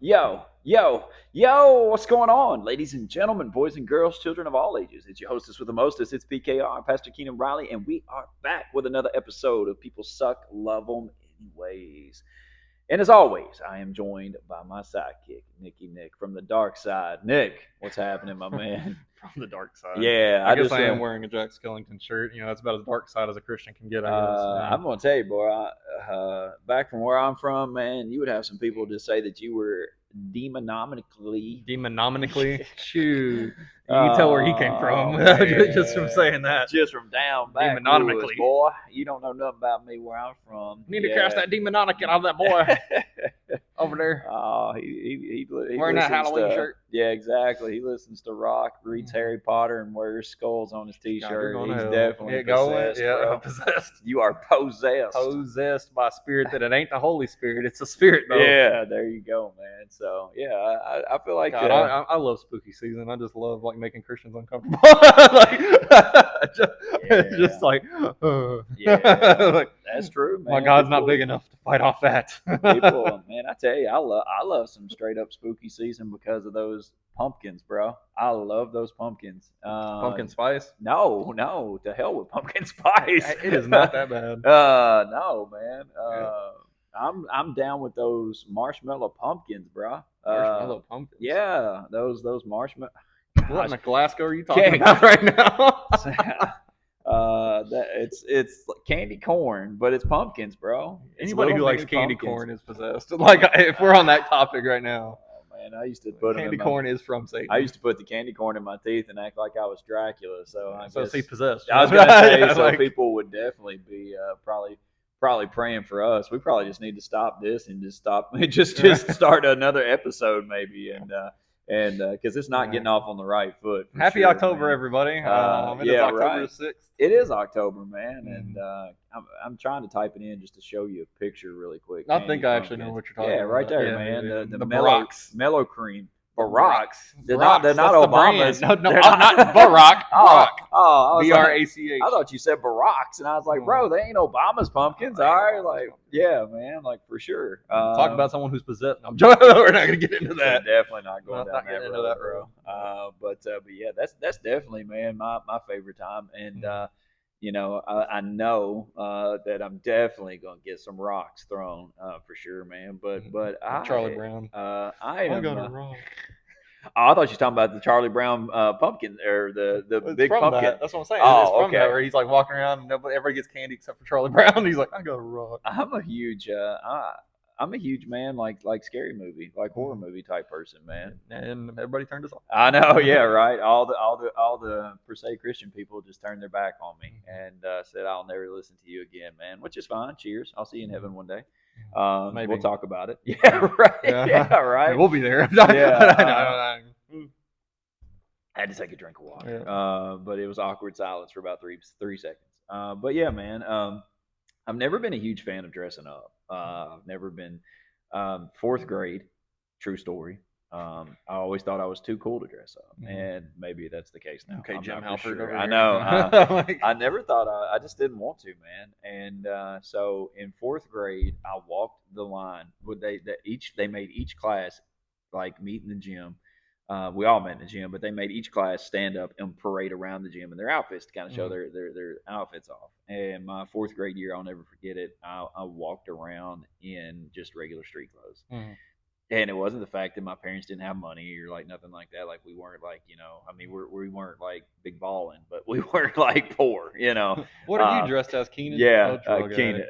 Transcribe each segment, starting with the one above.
yo, what's going on, ladies and gentlemen, boys and girls, children of all ages? It's your hostess with the mostest. It's PKR, Pastor Keenan Riley, and we are back with another episode of People Suck, Love 'Em Anyways. And as always, I am joined by my sidekick, Nick from the dark side. Nick, what's happening, my man? From the dark side. Yeah, I guess I am wearing a Jack Skellington shirt. That's about as dark side as a Christian can get, I guess. I'm gonna tell you, boy. Back from where I'm from, man, you would have some people just say that you were demonomically. Shoot. You can tell where he came from just from saying that. Just from down back. Demonomically. Boy. You don't know nothing about me where I'm from. Need to cast that demonic out of that boy over there. Oh, he wearing that Halloween shirt. Yeah, exactly. He listens to rock, reads Harry Potter, and wears skulls on his T-shirt. He's definitely possessed. Yeah, possessed. You are possessed. Possessed by a spirit that it ain't the Holy Spirit. It's a spirit, though. Yeah, there you go, man. So, yeah, I feel like... God, I love spooky season. I just love, making Christians uncomfortable. Yeah, that's true, man. My God's not big enough to fight off that. People, man, I tell you, I love some straight up spooky season because of those pumpkins, bro. I love those pumpkins. Pumpkin spice? No, to hell with pumpkin spice. It is not that bad. No, man. I'm down with those marshmallow pumpkins, bro. Marshmallow pumpkins. Yeah, those marshmallow. What in Glasgow are you talking about right now? It's candy corn, but it's pumpkins, bro. Anybody who likes candy corn is possessed. If we're on that topic right now. Oh, man, I used to put candy corn is from Satan. I used to put the candy corn in my teeth and act like I was Dracula. So is he possessed? I was gonna say people would definitely be probably praying for us. We probably just need to stop this and just start another episode maybe and because it's not getting off on the right foot. Happy October, man. Everybody! It is October 6th. It is October, man, and I'm trying to type it in just to show you a picture really quick. I think I actually know what you're talking about. Yeah, right there, man. Yeah. The mellow cream. Barack. They're not Obama's. No, not Barack. Oh, BRACH. I thought you said Barack's, and I was like, bro, they ain't Obama's pumpkins. All right, yeah, man, for sure. Talk about someone who's possessed. I'm joking. We're not gonna get into that. Definitely not going down that road, bro. But yeah, that's definitely, man, my favorite time, and I know that I'm definitely gonna get some rocks thrown for sure, man. But Charlie Brown. I am. Got a rock. I thought you were talking about the Charlie Brown pumpkin or the big pumpkin. That's what I'm saying. Oh, it's from okay. That, where he's walking around and everybody gets candy except for Charlie Brown. He's like, I got a rock. I'm a huge man, like scary movie, like horror movie type person, man. And everybody turned us off. I know, yeah, right. All the per se Christian people just turned their back on me and said, "I'll never listen to you again, man." Which is fine. Cheers. I'll see you in heaven one day. Maybe we'll talk about it. Yeah, right. Yeah, right. We'll be there. Yeah. I had to take a drink of water, but it was awkward silence for about three seconds. But yeah, man. I've never been a huge fan of dressing up. I've never been. Fourth grade, true story. I always thought I was too cool to dress up, and maybe that's the case now. Okay, I'm Jim Halford. Sure. I know. I never thought. I just didn't want to, man. And so in fourth grade, I walked the line. They made each class meet in the gym. We all met in the gym, but they made each class stand up and parade around the gym in their outfits to kind of show their outfits off. And my fourth grade year, I'll never forget it. I walked around in just regular street clothes. And it wasn't the fact that my parents didn't have money or nothing like that. We weren't we weren't big balling, but we weren't poor, What are you dressed as, Keenan? Yeah, Keenan.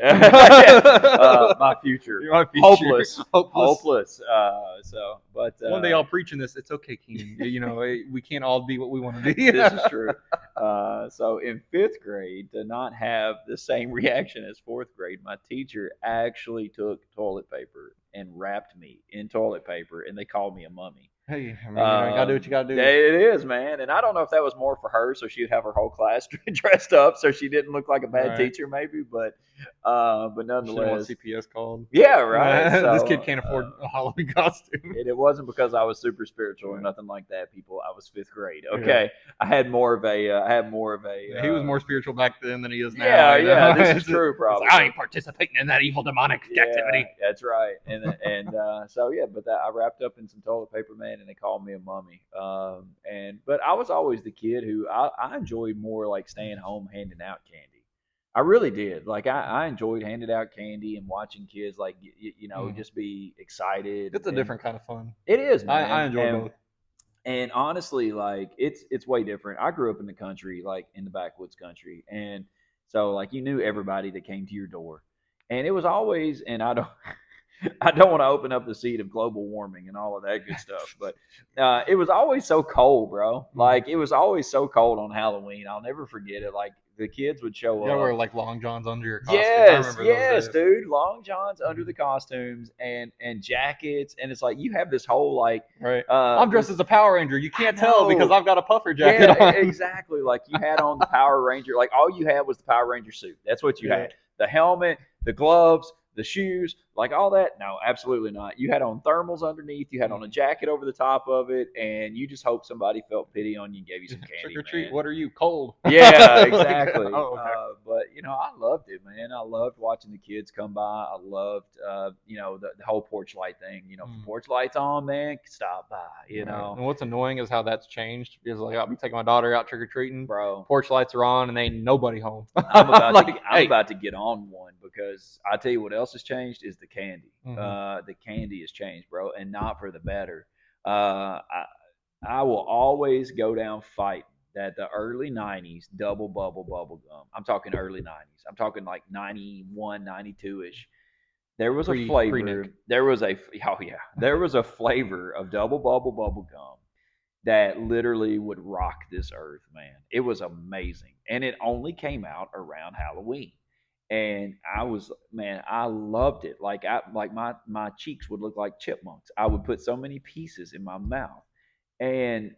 My future. My future. Hopeless. But one day I'll preach in this. It's okay, Keenan. We can't all be what we want to be. This is true. So in fifth grade, to not have the same reaction as fourth grade, my teacher actually took toilet paper and wrapped me in toilet paper, and they called me a mummy. Hey, I mean, you gotta do what you gotta do. It is, man. And I don't know if that was more for her, so she'd have her whole class dressed up, so she didn't look like a bad teacher, maybe. But nonetheless, CPS called. Yeah, right. So, this kid can't afford a Halloween costume. It wasn't because I was super spiritual or nothing like that. People, I was 5th grade. Okay, I had more of a. He was more spiritual back then than he is now. Yeah, yeah. This is true. Probably. I ain't participating in that evil demonic activity. That's right. And so yeah, but I wrapped up in some toilet paper, man, and they called me a mummy. But I was always the kid who I enjoyed more like staying home handing out candy. I really did. Like I enjoyed handing out candy and watching kids like just be excited. It's a different kind of fun. It is, man. I enjoy both. And honestly, like it's way different. I grew up in the country, like in the backwoods country, and so like you knew everybody that came to your door, and it was always. And I don't, I don't want to open up the seed of global warming and all of that good stuff, but it was always so cold, bro. Like it was always so cold on Halloween. I'll never forget it. Like the kids would show up. You wear like long johns under your costume. Yes, dude. Long johns under the costumes and jackets, and it's like you have this whole like. Right. I'm dressed as a Power Ranger. You can't tell because I've got a puffer jacket on. Exactly. Like you had on the Power Ranger. Like all you had was the Power Ranger suit. That's what you had. The helmet, the gloves, the shoes, like all that. No, absolutely not. You had on thermals underneath. You had on a jacket over the top of it, and you just hope somebody felt pity on you and gave you some candy. Trick or treat. What are you, cold? Yeah, exactly. Oh, okay. But I loved it, man. I loved watching the kids come by. I loved, the whole porch light thing. If the porch light's on, man, stop by. And what's annoying is how that's changed. Because like I'll be taking my daughter out trick or treating, bro. Porch lights are on, and ain't nobody home. I'm about to get on one because I tell you what else has changed is the candy. The candy has changed, bro, and not for the better. I will always go down fighting that the early 90s double bubble gum. I'm talking early 90s. I'm talking like 91, 92-ish. There was a flavor. There was a flavor of double bubble gum that literally would rock this earth, man. It was amazing. And it only came out around Halloween. And I loved it. Like my cheeks would look like chipmunks. I would put so many pieces in my mouth. And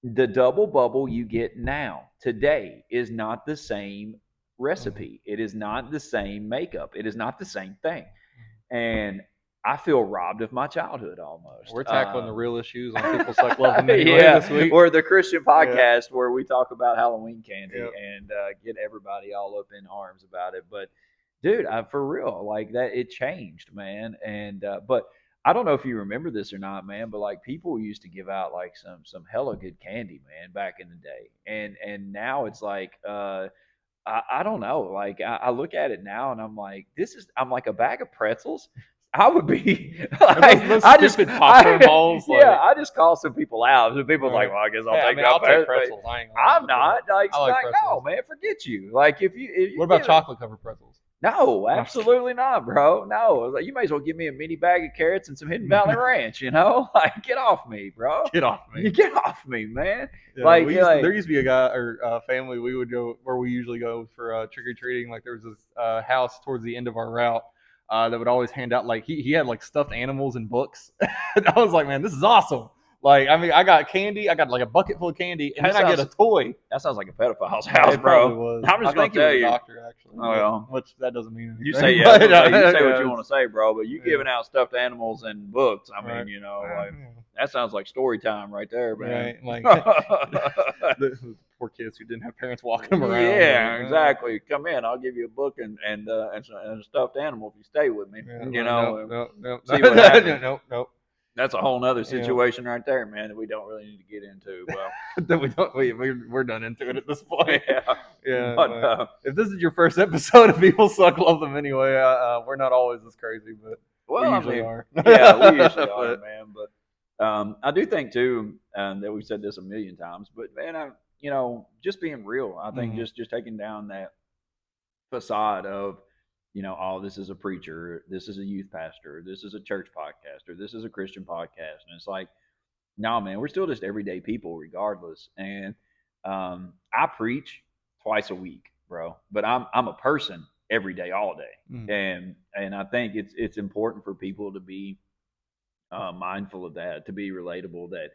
the double bubble you get now today is not the same recipe. It is not the same makeup. It is not the same thing. And I feel robbed of my childhood almost. We're tackling the real issues on People Suck Love this week. Or the Christian podcast where we talk about Halloween candy and get everybody all up in arms about it. But dude, for real, like that, it changed, man. And but I don't know if you remember this or not, man, but like people used to give out like some hella good candy, man, back in the day. And now it's like I don't know. Like I look at it now and I'm like, I'm like a bag of pretzels. I would be like, I just call some people out. So people are like, well, I guess I'll take pretzels. I'm not like, no, man, forget you. Like if you what about chocolate covered pretzels? No, absolutely not, bro. No, like, you may as well give me a mini bag of carrots and some Hidden Valley Ranch. Like get off me, bro. Get off me. Get off me, man. Yeah, like there used to be a guy or a family we would go where we usually go for trick or treating. Like there was this house towards the end of our route. That would always hand out like he had like stuffed animals and books. I was like, man, this is awesome. Like, I mean, I got candy. I got like a bucket full of candy, and then I get a toy. That sounds like a pedophile's house, bro. I'm just gonna tell you, doctor, actually. Oh, yeah. Which that doesn't mean anything. You say you say what you want to say, bro. But you giving out stuffed animals and books. I mean, like that sounds like story time right there, man. Right, like the poor kids who didn't have parents walking them around. Yeah, exactly. Come in, I'll give you a book and a stuffed animal if you stay with me. Nope. See what happens. Nope. That's a whole nother situation right there, man, that we don't really need to get into. Well, we're done into it at this point. Yeah. But, if this is your first episode of People Suck, Love Them Anyway, we're not always this crazy, but we usually are. Yeah, we usually are, man. But I do think too that we've said this a million times, but man, just being real. I think just taking down that facade of, oh, this is a preacher, this is a youth pastor, this is a church podcaster, this is a Christian podcast. And it's like, no, man, we're still just everyday people regardless. And I preach twice a week, bro, but I'm a person every day, all day. And I think it's important for people to be mindful of that, to be relatable. That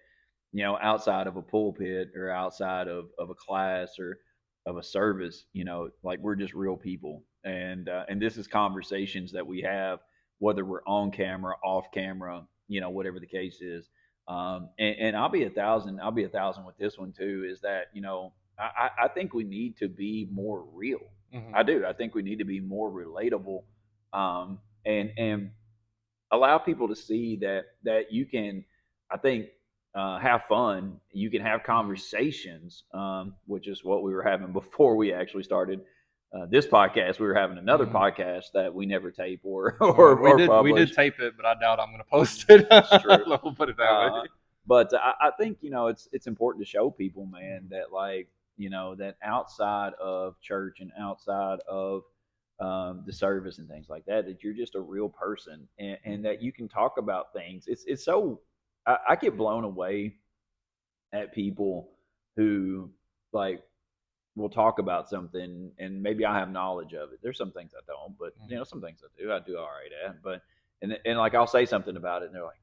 outside of a pulpit or outside of a class or of a service, like we're just real people, and this is conversations that we have, whether we're on camera, off camera, whatever the case is. And I'll be a thousand with this one too. Is that I think we need to be more real. Mm-hmm. I do. I think we need to be more relatable, and allow people to see that you can. I think have fun. You can have conversations, which is what we were having before we actually started this podcast. We were having another podcast that we never tape or we did tape it, but I doubt I'm going to post it. That's true. We'll put it that way. But I think it's important to show people, man, that that outside of church and outside of the service and things like that, that you're just a real person, and that you can talk about things. It's so I get blown away at people who like will talk about something and maybe I have knowledge of it. There's some things I don't, but some things I do. I do all right at. But and like I'll say something about it, and they're like,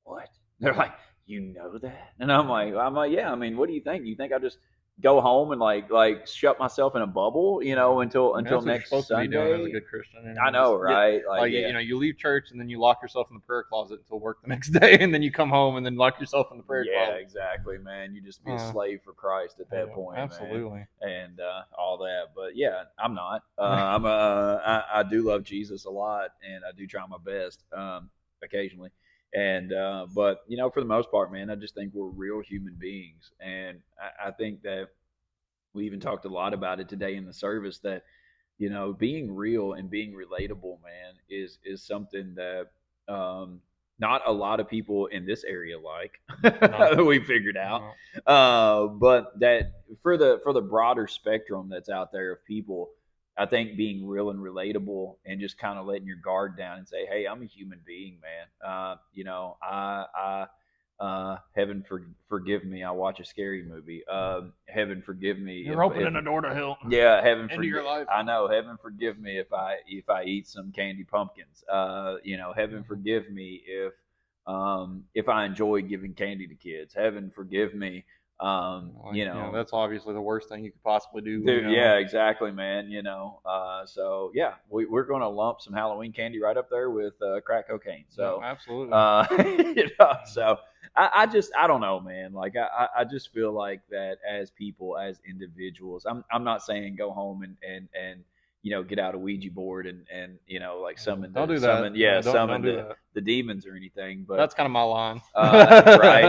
"What?" They're like, "You know that?" And I'm like, "Yeah." I mean, what do you think? Do you think I just go home and like shut myself in a bubble, until next Sunday? To be doing as a good Christian. I know, right? You leave church and then you lock yourself in the prayer closet until work the next day, and then you come home and then lock yourself in the prayer closet. Yeah, exactly, man. You just be a slave for Christ at that point, absolutely, man. And all that. But yeah, I'm not. I do love Jesus a lot, and I do try my best occasionally. And but for the most part, man, I just think we're real human beings, and I think that we even talked a lot about it today in the service, that being real and being relatable, man, is something that not a lot of people in this area like. We figured out, but that for the broader spectrum that's out there of people, I think being real and relatable and just kind of letting your guard down and say, "Hey, I'm a human being, man. Heaven forgive me. I watch a scary movie. Heaven forgive me. You're opening a door to hell. Yeah, heaven into your life. I know. Heaven forgive me if I eat some candy pumpkins. Heaven forgive me if I enjoy giving candy to kids. Heaven forgive me." That's obviously the worst thing you could possibly do. Yeah, exactly, man. So yeah, we're going to lump some Halloween candy right up there with crack cocaine. So absolutely. So I don't know, man. Like I just feel like that as people, as individuals, I'm not saying go home and get out a Ouija board and like summon the demons or anything. But that's kind of my line. Right.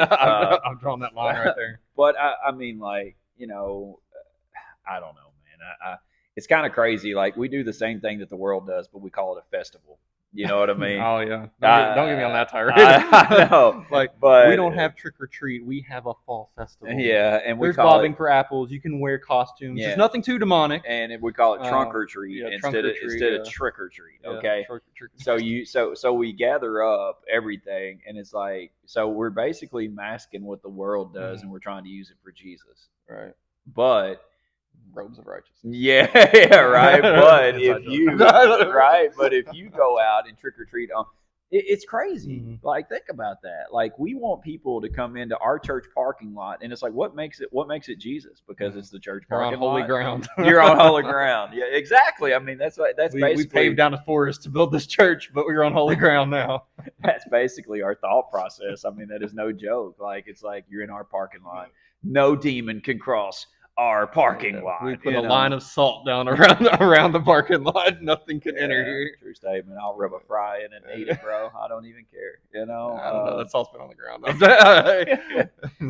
I'm drawing that line right there. But I mean, like, I don't know, man. It's kind of crazy. Like, we do the same thing that the world does, but we call it a festival. You know what I mean? Oh yeah. Don't get me on that tirade. I know. But we don't have trick or treat. We have a fall festival. Yeah, and there's bobbing for apples. You can wear costumes. Yeah. There's nothing too demonic. And we call it trunk or treat instead of trick or treat. Okay. So we gather up everything, and it's like, so we're basically masking what the world does, and we're trying to use it for Jesus. Right. but robes of righteousness. Yeah, right. But if you but if you go out and trick or treat on, it's crazy. Mm-hmm. Like, think about that. Like, we want people to come into our church parking lot, and it's like, what makes it Jesus? Because it's the church parking lot. You're on holy ground. You're on holy ground. Yeah, exactly. I mean, that's basically, we paved down a forest to build this church, but we're on holy ground now. That's basically our thought process. I mean, that is no joke. Like, it's like, you're in our parking lot. No demon can cross our parking lot. We put a line of salt down around the parking lot. Nothing can enter here. True statement. I'll rub a fry in and eat it, bro. I don't even care. I don't know. That salt's been on the ground.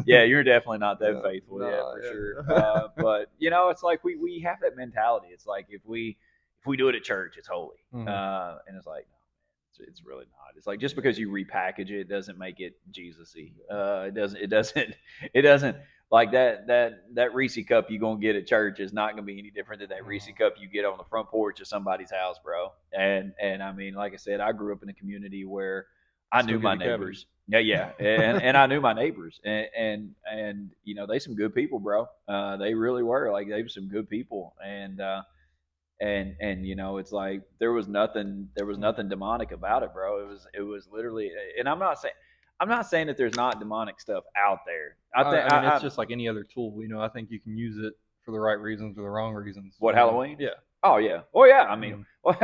Yeah, you're definitely not that faithful. For sure. But it's like we have that mentality. It's like if we do it at church, it's holy. Mm-hmm. And it's like, no, it's really not. It's like, just because you repackage it doesn't make it Jesus-y. It doesn't. Like that Reese cup you're going to get at church is not going to be any different than that Reese cup you get on the front porch of somebody's house, bro. And I mean, like I said, I grew up in a community where I knew my neighbors. Yeah. And I knew my neighbors. And they some good people, bro. They really were. Like, they were some good people. And it's like there was nothing demonic about it, bro. It was literally, and I'm not saying, I'm not saying that there's not demonic stuff out there. I mean, it's just like any other tool. I think you can use it for the right reasons or the wrong reasons. What, Halloween? Yeah. Oh yeah. Oh yeah. I mean, well,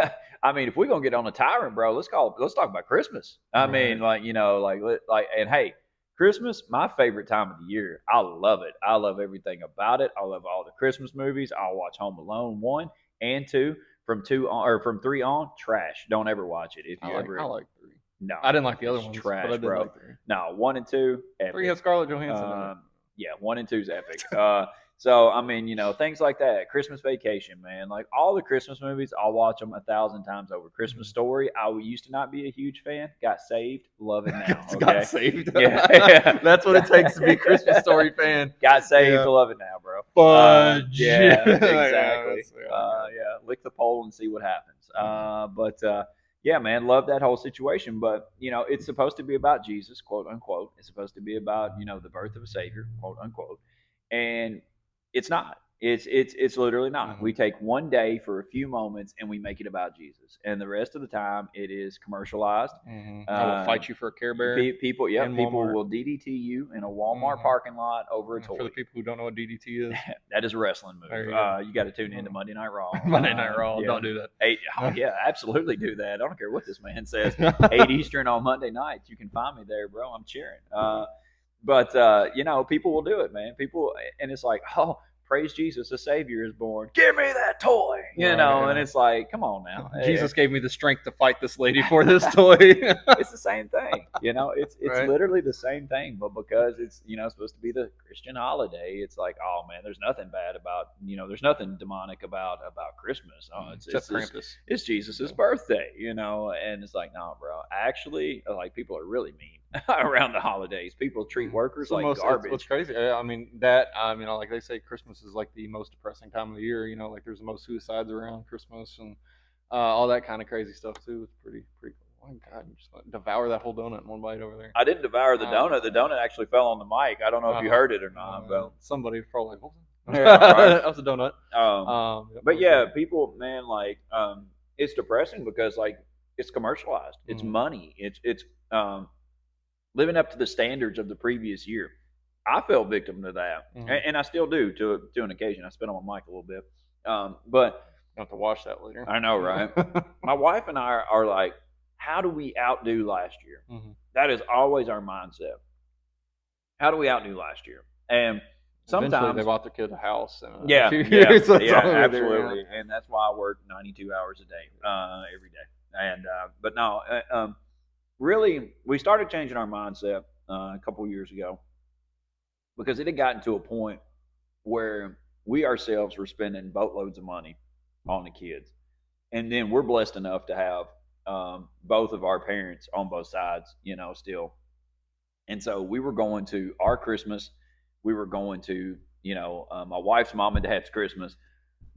I mean, if we're gonna get on a tyrant, bro, let's talk about Christmas. I mean, like and hey, Christmas, my favorite time of the year. I love it. I love everything about it. I love all the Christmas movies. I'll watch Home Alone 1 and 2. From 2 on, or from 3 on, trash. Don't ever watch it if you ever. I like 3. No, I didn't like the other ones. Trash, but I did bro. like 3. No, 1 and 2. Epic. 3 has Scarlett Johansson. Yeah, 1 and 2 is epic. So I mean, things like that. Christmas Vacation, man. Like all the Christmas movies, I'll watch them 1,000 times over. Christmas Story, I used to not be a huge fan. Got saved, love it now. Okay? Got saved. Yeah, That's what it takes to be a Christmas Story fan. Got saved, love it now, bro. Fudge. Yeah, exactly. Yeah, lick the pole and see what happens. Yeah, man, love that whole situation. But it's supposed to be about Jesus, quote unquote. It's supposed to be about the birth of a savior, quote unquote, and it's not. It's literally not. Mm-hmm. We take one day for a few moments and we make it about Jesus, and the rest of the time it is commercialized. Mm-hmm. I will fight you for a Care Bear. People will DDT you in a Walmart parking lot over a toy. For the people who don't know what DDT is, that is a wrestling move. You got to tune into Monday Night Raw. Monday Night Raw. Don't do that. Yeah, absolutely do that. I don't care what this man says. 8 Eastern on Monday nights. You can find me there, bro. I'm cheering. But people will do it, man. People, and it's like, oh, praise Jesus, the Savior is born. Give me that toy, and it's like, come on now. Jesus gave me the strength to fight this lady for this toy. It's the same thing, It's literally the same thing, but because it's supposed to be the Christian holiday, it's like, oh man, there's nothing bad about there's nothing demonic about Christmas. Oh, it's Krampus. It's Jesus's birthday, and it's like, no, bro. Actually, like people are really mean around the holidays. People treat workers like garbage. It's crazy. I mean, like they say, Christmas is like the most depressing time of the year. Like there's the most suicides around Christmas and all that kind of crazy stuff too. It's pretty cool. Oh my God, you just devour that whole donut in one bite over there. I didn't devour the donut. The donut actually fell on the mic. I don't know if you heard it or not. But somebody probably. Yeah, right. That was a donut. But yeah, people, man, like it's depressing because like it's commercialized. It's money. It's living up to the standards of the previous year. I fell victim to that, and I still do to an occasion. I spit on my mic a little bit, but I'll have to watch that later. I know, right? My wife and I are like, how do we outdo last year? That is always our mindset. How do we outdo last year? And sometimes eventually they bought their kid a house. Yeah, absolutely. And that's why I work 92 hours a day, every day. And but no, really, we started changing our mindset a couple of years ago because it had gotten to a point where we ourselves were spending boatloads of money on the kids, and then we're blessed enough to have both of our parents on both sides, still. And so we were going to our Christmas. We were going to, my wife's mom and dad's Christmas,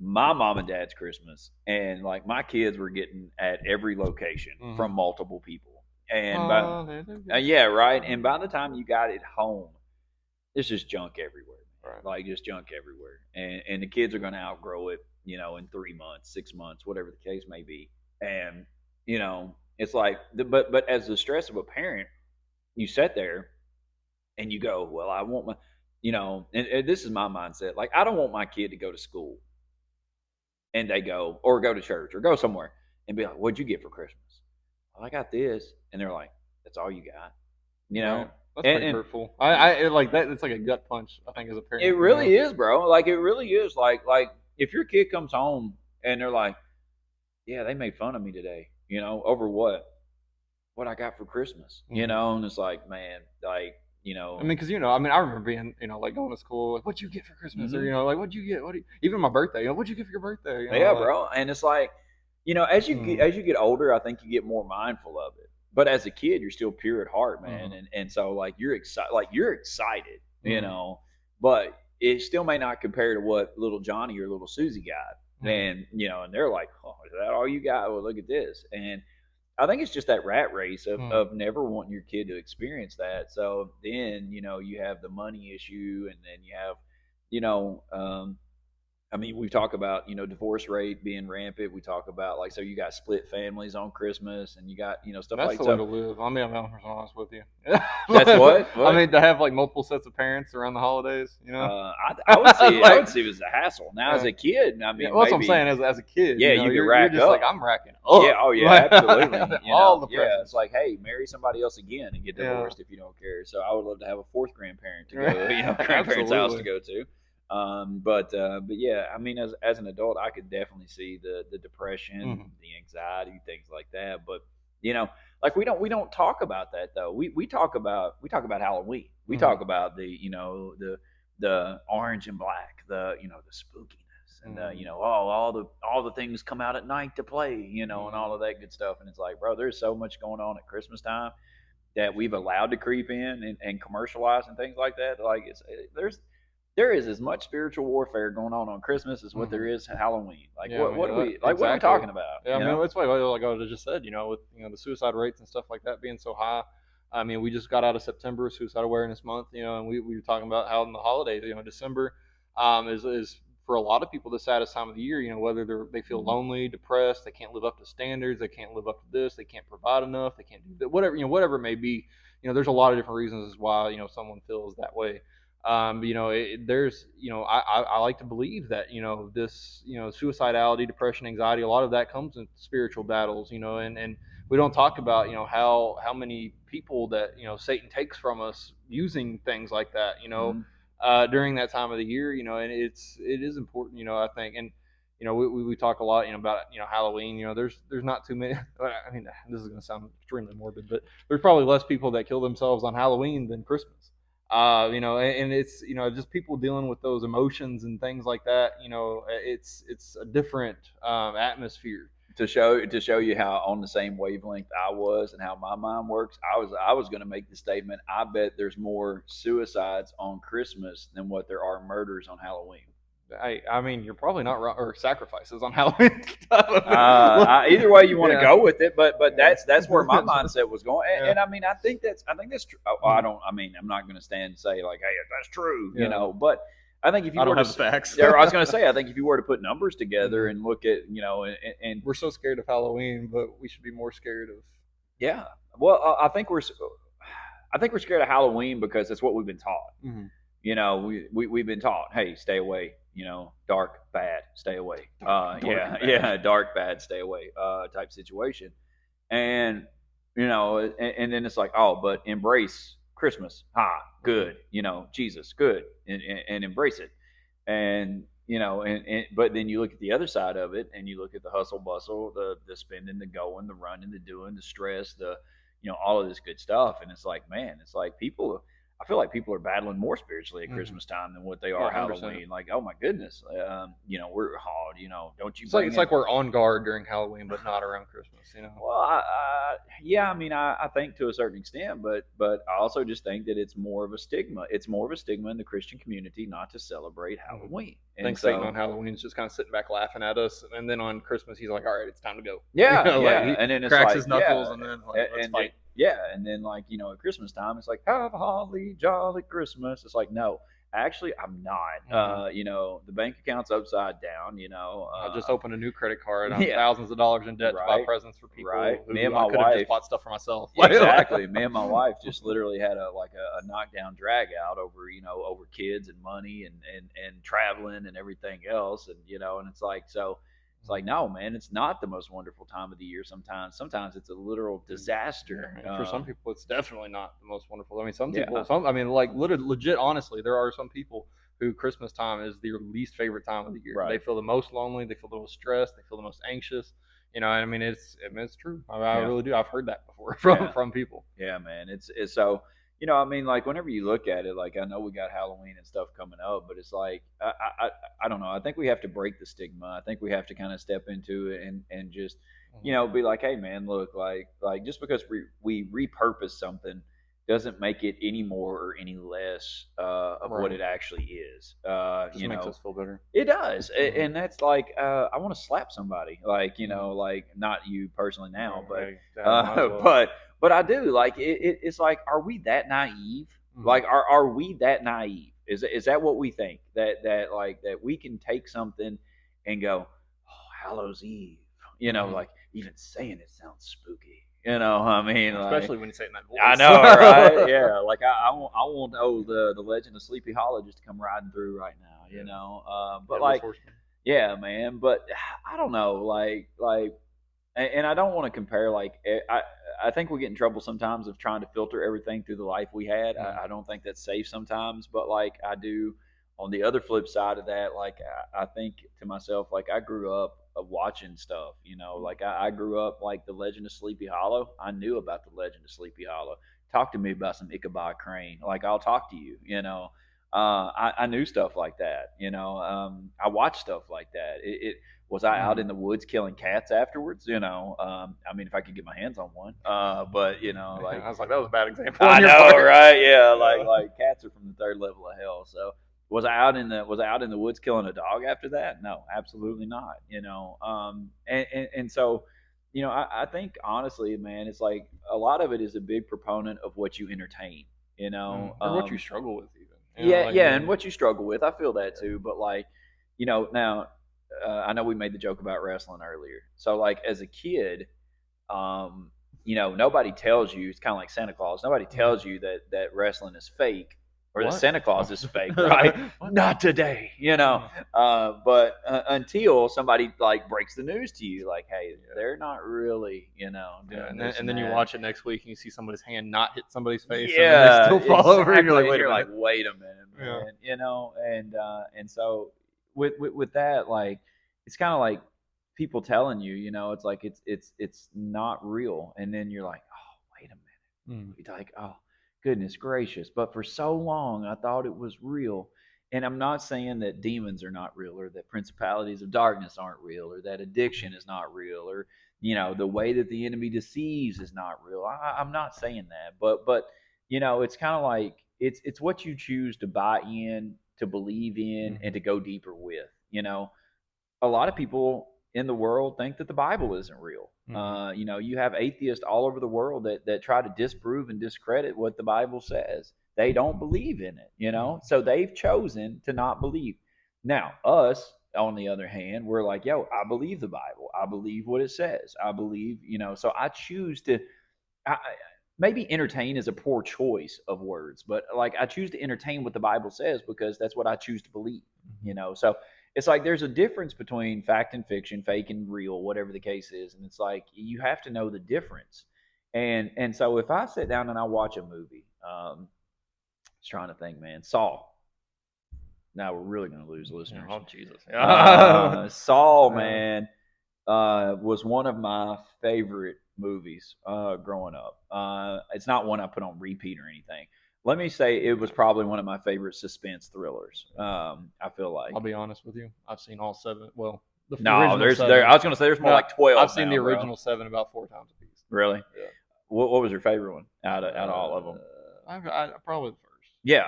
my mom and dad's Christmas, and like my kids were getting at every location from multiple people. And yeah, right. And by the time you got it home, there's just junk everywhere, right. Like just junk everywhere. And the kids are going to outgrow it, in 3 months, 6 months, whatever the case may be. And it's like, but as the stress of a parent, you sit there and you go, well, I want my. And this is my mindset. Like, I don't want my kid to go to school and they go to church or go somewhere and be like, what'd you get for Christmas? Well, I got this. And they're like, that's all you got, Right. That's pretty hurtful. I like that. It's like a gut punch, I think, as a parent. It really is, bro. Like, it really is. Like if your kid comes home and they're like, yeah, they made fun of me today, over what I got for Christmas, and it's like, man, like, I mean, because I remember being, like going to school, like, what'd you get for Christmas, or like, what'd you get? Even my birthday, what'd you get for your birthday? Yeah, bro. And it's like, as you get older, I think you get more mindful of it. But as a kid, you're still pure at heart, man, and so like you're excited, but it still may not compare to what little Johnny or little Susie got, and and they're like, oh, is that all you got? Well, look at this, and I think it's just that rat race of never wanting your kid to experience that. So then, you have the money issue, and then you have, I mean, we talk about, divorce rate being rampant. We talk about, like, so you got split families on Christmas, and you got, stuff That's like the way so. to live. I mean, I'm honest with you. That's what I what. mean, to have like multiple sets of parents around the holidays, you know. I would see I would Like, see it as a hassle. Now, as yeah, a kid, I yeah. mean, Well, that's what I'm saying. maybe, As a kid, yeah, you know, you could you're rack just like, up. I'm racking Yeah, up, oh yeah, like, absolutely. all the Yeah, it's presents. like, hey, marry somebody else again and get Yeah, divorced if you don't care. So I would love to have a fourth grandparent to go, grandparents' house to absolutely. go to. But yeah, I mean, as an adult, I could definitely see the depression, Hmm. the anxiety, things like that. But you know, like we don't talk about that though. We talk about Halloween. We Hmm. talk about the orange and black, the spookiness, and Hmm. all the things come out at night to play, and Hmm. all of that good stuff. And it's like, bro, there's so much going on at Christmas time that we've allowed to creep in and commercialize and things like that. Like there is as much spiritual warfare going on Christmas as what Hmm. there is Halloween. Like Yeah, I mean, what are we exactly. talking about? Yeah, I mean, it's like I just said, you know, with the suicide rates and stuff like that being so high. I mean, we just got out of September, Suicide Awareness Month, you know, and we were talking about how in the holidays, you know, December is for a lot of people the saddest time of the year. You know, whether they feel Mhm. lonely, depressed, they can't live up to standards, they can't live up to this, they can't provide enough, they can't do that, whatever whatever it may be. You know, there's a lot of different reasons why someone feels that way. There's, I like to believe that, this, suicidality, depression, anxiety, a lot of that comes in spiritual battles, and we don't talk about, how many people that, Satan takes from us using things like that, Mhm. during that time of the year, and it is important, I think. And, we talk a lot, about, Halloween, there's not too many, I mean, this is going to sound extremely morbid, but there's probably less people that kill themselves on Halloween than Christmas. And it's, just people dealing with those emotions and things like that. It's a different atmosphere. To show you how on the same wavelength I was and how my mind works, I was going to make the statement. I bet there's more suicides on Christmas than what there are murders on Halloween. I mean, you're probably not wrong, or sacrifices on Halloween. Either way you want to Yeah, go with it, but yeah, that's where my mindset was going, and, yeah, and I think that's true. I don't. I mean, I'm not going to stand and say like, hey, that's true, yeah. but I think if you I were don't to, have the facts. yeah, I was going to say, I think if you were to put numbers together Mhm. and look at, and We're so scared of Halloween, but we should be more scared of. yeah, well, I think we're scared of Halloween because that's what we've been taught. Mhm. We've been taught, hey, stay away. Dark, bad, stay away. Dark Yeah, and bad. yeah, dark, bad, stay away. Type situation, and and then it's like, oh, but embrace Christmas. Mhm. Good. Jesus, good, and embrace it. And but then you look at the other side of it, and you look at the hustle bustle, the spending, the going, the running, the doing, the stress, all of this good stuff. And it's like, man, it's like people. I feel like people are battling more spiritually at Mhm. Christmas time than what they Oh, are 100%. Halloween. Like, oh my goodness, don't you It's bring like in. we're on guard during Halloween, but not around Christmas. Well, yeah, I mean, I think to a certain extent, but I also just think that it's more of a stigma. It's more of a stigma in the Christian community not to celebrate Mhm. Halloween, I and think Satan on so Halloween is just kind of sitting back laughing at us, and then on Christmas he's like, "All right, it's time to go." yeah, Like yeah, he and then it's cracks like, his yeah, knuckles, and then like, let's and then fight. yeah, and then like at Christmas time, it's like have a holly jolly Christmas. It's like no, actually, I'm not. Hmm. The bank account's upside down. I just opened a new credit card. I'm Yeah, thousands of dollars in debt to buy right, presents for right. people Me and who I my could have just wife. bought stuff for myself. Yeah, exactly. Me and my wife just literally had a knockdown drag out over kids and money and traveling and everything else, and it's like, so it's like, no, man, it's not the most wonderful time of the year. Sometimes it's a literal disaster. Yeah, and for some people, it's definitely not the most wonderful. I mean, some people, Yeah, I mean, like legit, honestly, there are some people who Christmas time is their least favorite time of the year. They right. feel the most lonely, they feel the most stressed, they feel the most anxious. And I mean, it's true. I Yeah, really do. I've heard that before from yeah. people. Yeah, man. It's so, I mean, like whenever you look at it, like I know we got Halloween and stuff coming up, but it's like I don't know. I think we have to break the stigma. I think we have to kind of step into it and just Mhm. be like, hey, man, look, like just because we repurpose something doesn't make it any more or any less of what Right. it actually is. Just makes us feel better. It does, Hmm. and that's like I want to slap somebody, like Hmm. like not you personally now, Right. but Hey, might as well. but I do like it's like, are we that naive? Hmm. Like, are we that naive? Is that what we think? That like that we can take something and go, oh, Hallows Eve, like even saying it sounds spooky. I mean, especially when you say it in that voice. I know, right? Yeah, like I want the Legend of Sleepy Hollow just to come riding through right now, but like, yeah, man. But I don't know, and I don't want to compare. I think we get in trouble sometimes of trying to filter everything through the life we had. I don't think that's safe sometimes, but like I do. On the other flip side of that, like I think to myself, like I grew up watching stuff. Like I grew up like the Legend of Sleepy Hollow. I knew about the Legend of Sleepy Hollow. Talk to me about some Ichabod Crane. Like I'll talk to you. I knew stuff like that. I watched stuff like that. Was I out in the woods killing cats afterwards? I mean, if I could get my hands on one. But like I was like, that was a bad example. I know, right? Yeah, like cats are from the third level of hell. So was I out in the woods killing a dog after that? No, absolutely not. And so, I think honestly, man, it's like a lot of it is a big proponent of what you entertain. Or what you struggle with, even. And what you struggle with. I feel that too. But like, now I know we made the joke about wrestling earlier. So like as a kid, nobody tells you. It's kind of like Santa Claus. Nobody tells you that wrestling is fake or that Santa Claus is fake, right? Not today, But until somebody like breaks the news to you, like, hey, they're not really, doing and then you watch it next week and you see somebody's hand not hit somebody's face, and they still fall over, and you're like, wait a minute, man, and so with that, like, it's kind of like people telling you, it's like it's not real, and then you're like, oh, wait a minute, you're like, oh, goodness gracious, but for so long I thought it was real. And I'm not saying that demons are not real, or that principalities of darkness aren't real, or that addiction is not real, or the way that the enemy deceives is not real. I'm not saying that, but it's kind of like it's what you choose to buy in, to believe in, and to go deeper with. A lot of people in the world think that the Bible isn't real. You have atheists all over the world that try to disprove and discredit what the Bible says. They don't believe in it, so they've chosen to not believe. Now, us, on the other hand, we're like, yo, I believe the Bible. I believe what it says. I believe, so I choose to, maybe entertain is a poor choice of words, but like I choose to entertain what the Bible says because that's what I choose to believe, so it's like there's a difference between fact and fiction, fake and real, whatever the case is. And it's like you have to know the difference. And so if I sit down and I watch a movie, I was trying to think, man, Saw. Now we're really going to lose listeners. Oh, Jesus. Saw, man, was one of my favorite movies growing up. It's not one I put on repeat or anything. Let me say it was probably one of my favorite suspense thrillers. I feel like. I'll be honest with you. I've seen all 7. Well, I was going to say there's more like 12. I've seen the original 7 about 4 times a piece. Really? Yeah. What was your favorite one out of all of them? I probably the first. Yeah,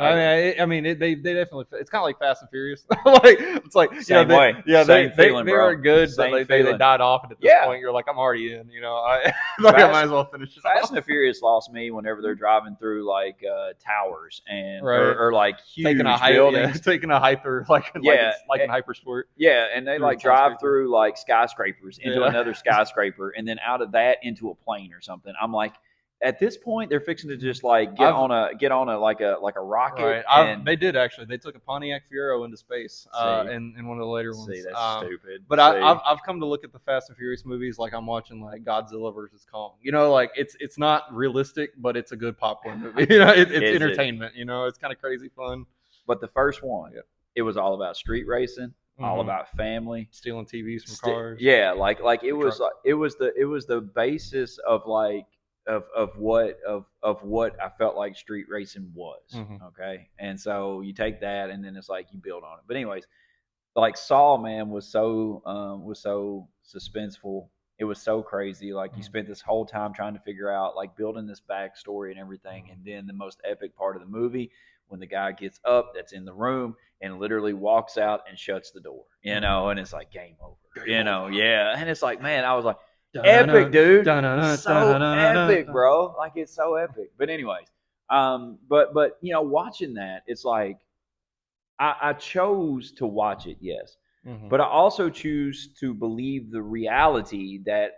I mean, they definitely. It's kind of like Fast and Furious. It's like same way. Yeah, they were good, but they died off, and at this point, you're like, I'm already in. I might as well finish it. Fast and Furious lost me whenever they're driving through like towers and or like huge buildings, taking a hyper like in Hypersport. Yeah, and they like drive through like skyscrapers into another skyscraper, and then out of that into a plane or something. I'm like, at this point, they're fixing to just like get on a like a rocket. Right. They did actually. They took a Pontiac Fiero into space in one of the later ones. See, that's stupid. But I've come to look at the Fast and Furious movies like I'm watching like Godzilla versus Kong. Like it's not realistic, but it's a good popcorn movie. It's entertainment. It's kind of crazy fun. But the first one, it was all about street racing. All about family, stealing TVs from cars. Yeah, like it was the basis of like of what I felt like street racing was. Okay, and so you take that and then it's like you build on it. But anyways, like Saw, man, was so suspenseful. It was so crazy. Like you spent this whole time trying to figure out, like, building this backstory and everything, and then the most epic part of the movie, when the guy gets up that's in the room and literally walks out and shuts the door, and it's like game over, yeah. And it's like, man, I was like, epic, dude, so epic, bro. Like, it's so epic. But anyways, but watching that, it's like I chose to watch it, yes, Mhm. but I also choose to believe the reality that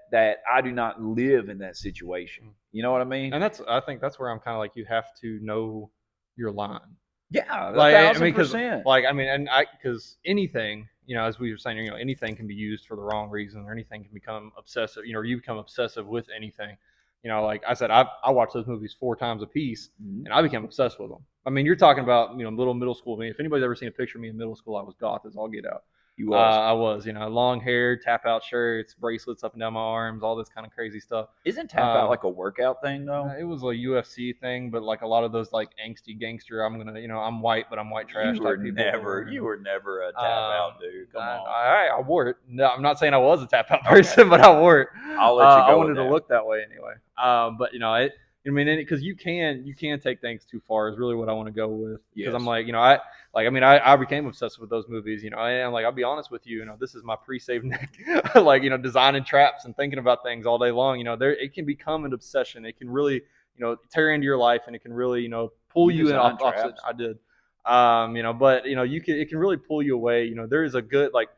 I do not live in that situation. You know what I mean? And I think that's where I'm kind of like, you have to know your line. Yeah, a Like, I thousand mean, because percent. like, I mean, and I because anything, as we were saying, anything can be used for the wrong reason, or anything can become obsessive. Or you become obsessive with anything. Like I said, I watched those movies 4 times a piece, Mhm. and I became obsessed with them. I mean, you're talking about little middle school me. If anybody's ever seen a picture of me in middle school, I was goth as all get out. You was. I was, long hair, tap out shirts, bracelets up and down my arms, all this kind of crazy stuff. Isn't tap out Um, like a workout thing though? it was a UFC thing, but like a lot of those like angsty gangster, I'm white, but I'm white trash type people were. You were never a tap out dude. Come on. I wore it. No, I'm not saying I was a tap out Okay. person, but I wore it. I'll let you I go with wanted to that. look that way anyway. But I mean, because you can take things too far is really what I want to go with. Because I'm Yes. like, I became obsessed with those movies. And like I'll be honest with you, this is my pre-saved neck, like designing traps and thinking about things all day long. There it can become an obsession. It can really tear into your life, and it can really pull You you in design opposite. traps. I did. But it can really pull you away. There is a good like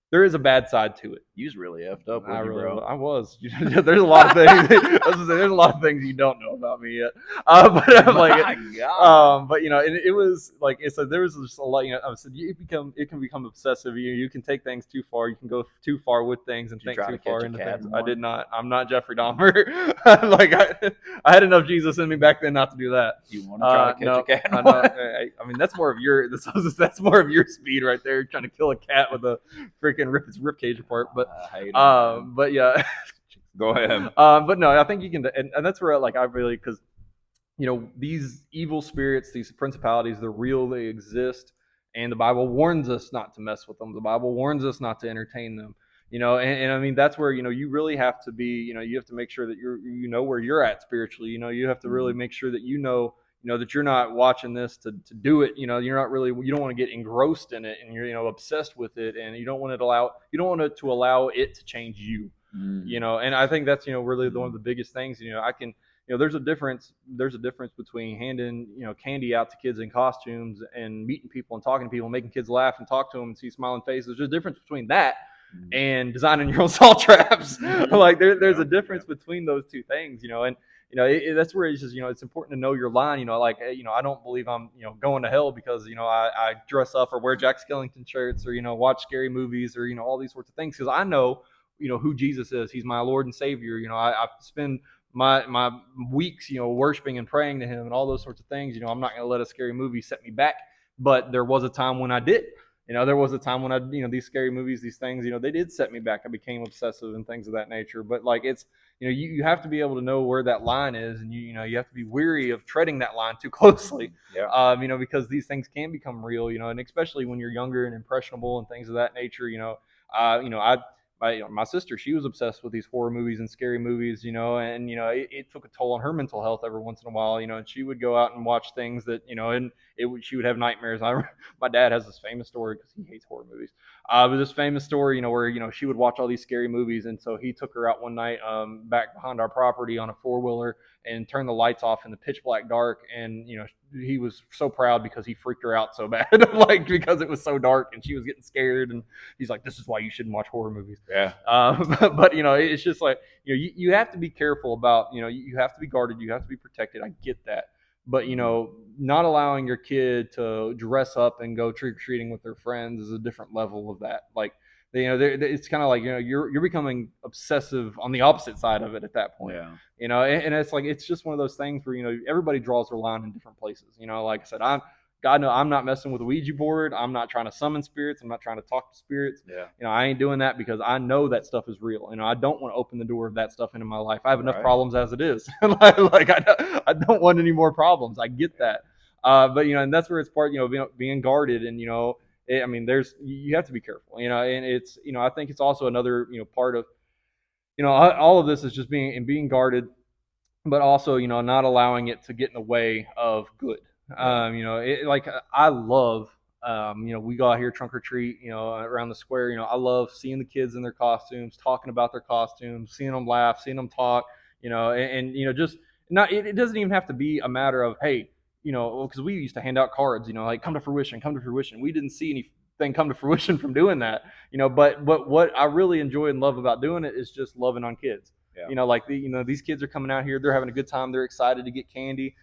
there is a bad side to it. You was really effed up, wasn't you, bro? I was. There's a lot of things. There's a lot of things you don't know about me yet. But I'm like, My God. but it was like so there was just a lot. I said it can become obsessive. You can take things too far. You can go too far with things and Did you think try too to catch far a into cat things. in I one? did not. I'm not Jeffrey Dahmer. Like I had enough Jesus in me back then not to do that. You want to try to catch No, a cat in I know. one? I mean, that's more of your speed right there, trying to kill a cat with a freaking rip its rib cage apart. But I hate 'em, man. but yeah. Go ahead. But no, I think you can, and that's where like I really because these evil spirits, these principalities, they're real, they exist, and the Bible warns us not to mess with them. The Bible warns us not to entertain them. And I mean that's where you really have to be. You have to make sure that you know where you're at spiritually. You have to really Mhm. make sure that that you're not watching this to do it. You're not really you don't want to get engrossed in it, and you're obsessed with it, and you don't want it to allow it to change you. Mm. And I think that's really one of Mm. the biggest things. I can there's a difference between handing candy out to kids in costumes and meeting people and talking to people and making kids laugh and talk to them and see smiling faces. There's a difference between that Mm. and designing your own salt traps. Mhm. Like there's Yeah, a difference yeah. between those two things. And that's where it's just it's important to know your line. Like I don't believe I'm going to hell because I dress up or wear Jack Skellington shirts or watch scary movies or all these sorts of things because I know who Jesus is. He's my Lord and Savior. I spend my weeks worshiping and praying to Him and all those sorts of things. I'm not going to let a scary movie set me back. But there was a time when I did. There was a time when these scary movies, these things, they did set me back. I became obsessive and things of that nature. But like it's, you have to be able to know where that line is, and you have to be weary of treading that line too closely. Yeah. Because these things can become real, and especially when you're younger and impressionable and things of that nature. My sister, she was obsessed with these horror movies and scary movies, and it took a toll on her mental health every once in a while, and she would go out and watch things that, and she would have nightmares. My dad has this famous story because he hates horror movies. But this famous story, where she would watch all these scary movies, and so he took her out one night, back behind our property on a 4-wheeler, and turned the lights off in the pitch black dark, and he was so proud because he freaked her out so bad, like because it was so dark and she was getting scared, and he's like, "This is why you shouldn't watch horror movies." Yeah. But it's just like you have to be careful about you have to be guarded, you have to be protected. I get that, but not allowing your kid to dress up and go trick or treating with their friends is a different level of that. Like it's kind of like you're becoming obsessive on the opposite side of it at that point. Yeah. And it's like it's just one of those things where everybody draws their line in different places. Like I said, God, no, I'm not messing with a Ouija board. I'm not trying to summon spirits. I'm not trying to talk to spirits. Yeah. I ain't doing that because I know that stuff is real. I don't want to open the door of that stuff into my life. I have enough Right. problems as it is. Like I don't want any more problems. I get that. But and that's where it's part, being guarded, and I mean, you have to be careful, and it's, I think it's also another, part of, all of this is just being guarded, but also not allowing it to get in the way of good. Yeah. Like I love, we go out here trunk or treat, around the square. I love seeing the kids in their costumes, talking about their costumes, seeing them laugh, seeing them talk. And just not. It doesn't even have to be a matter of, hey, because we used to hand out cards, like come to fruition, come to fruition. We didn't see anything come to fruition from doing that, but what I really enjoy and love about doing it is just loving on kids. Yeah. Like these kids are coming out here, they're having a good time, they're excited to get candy.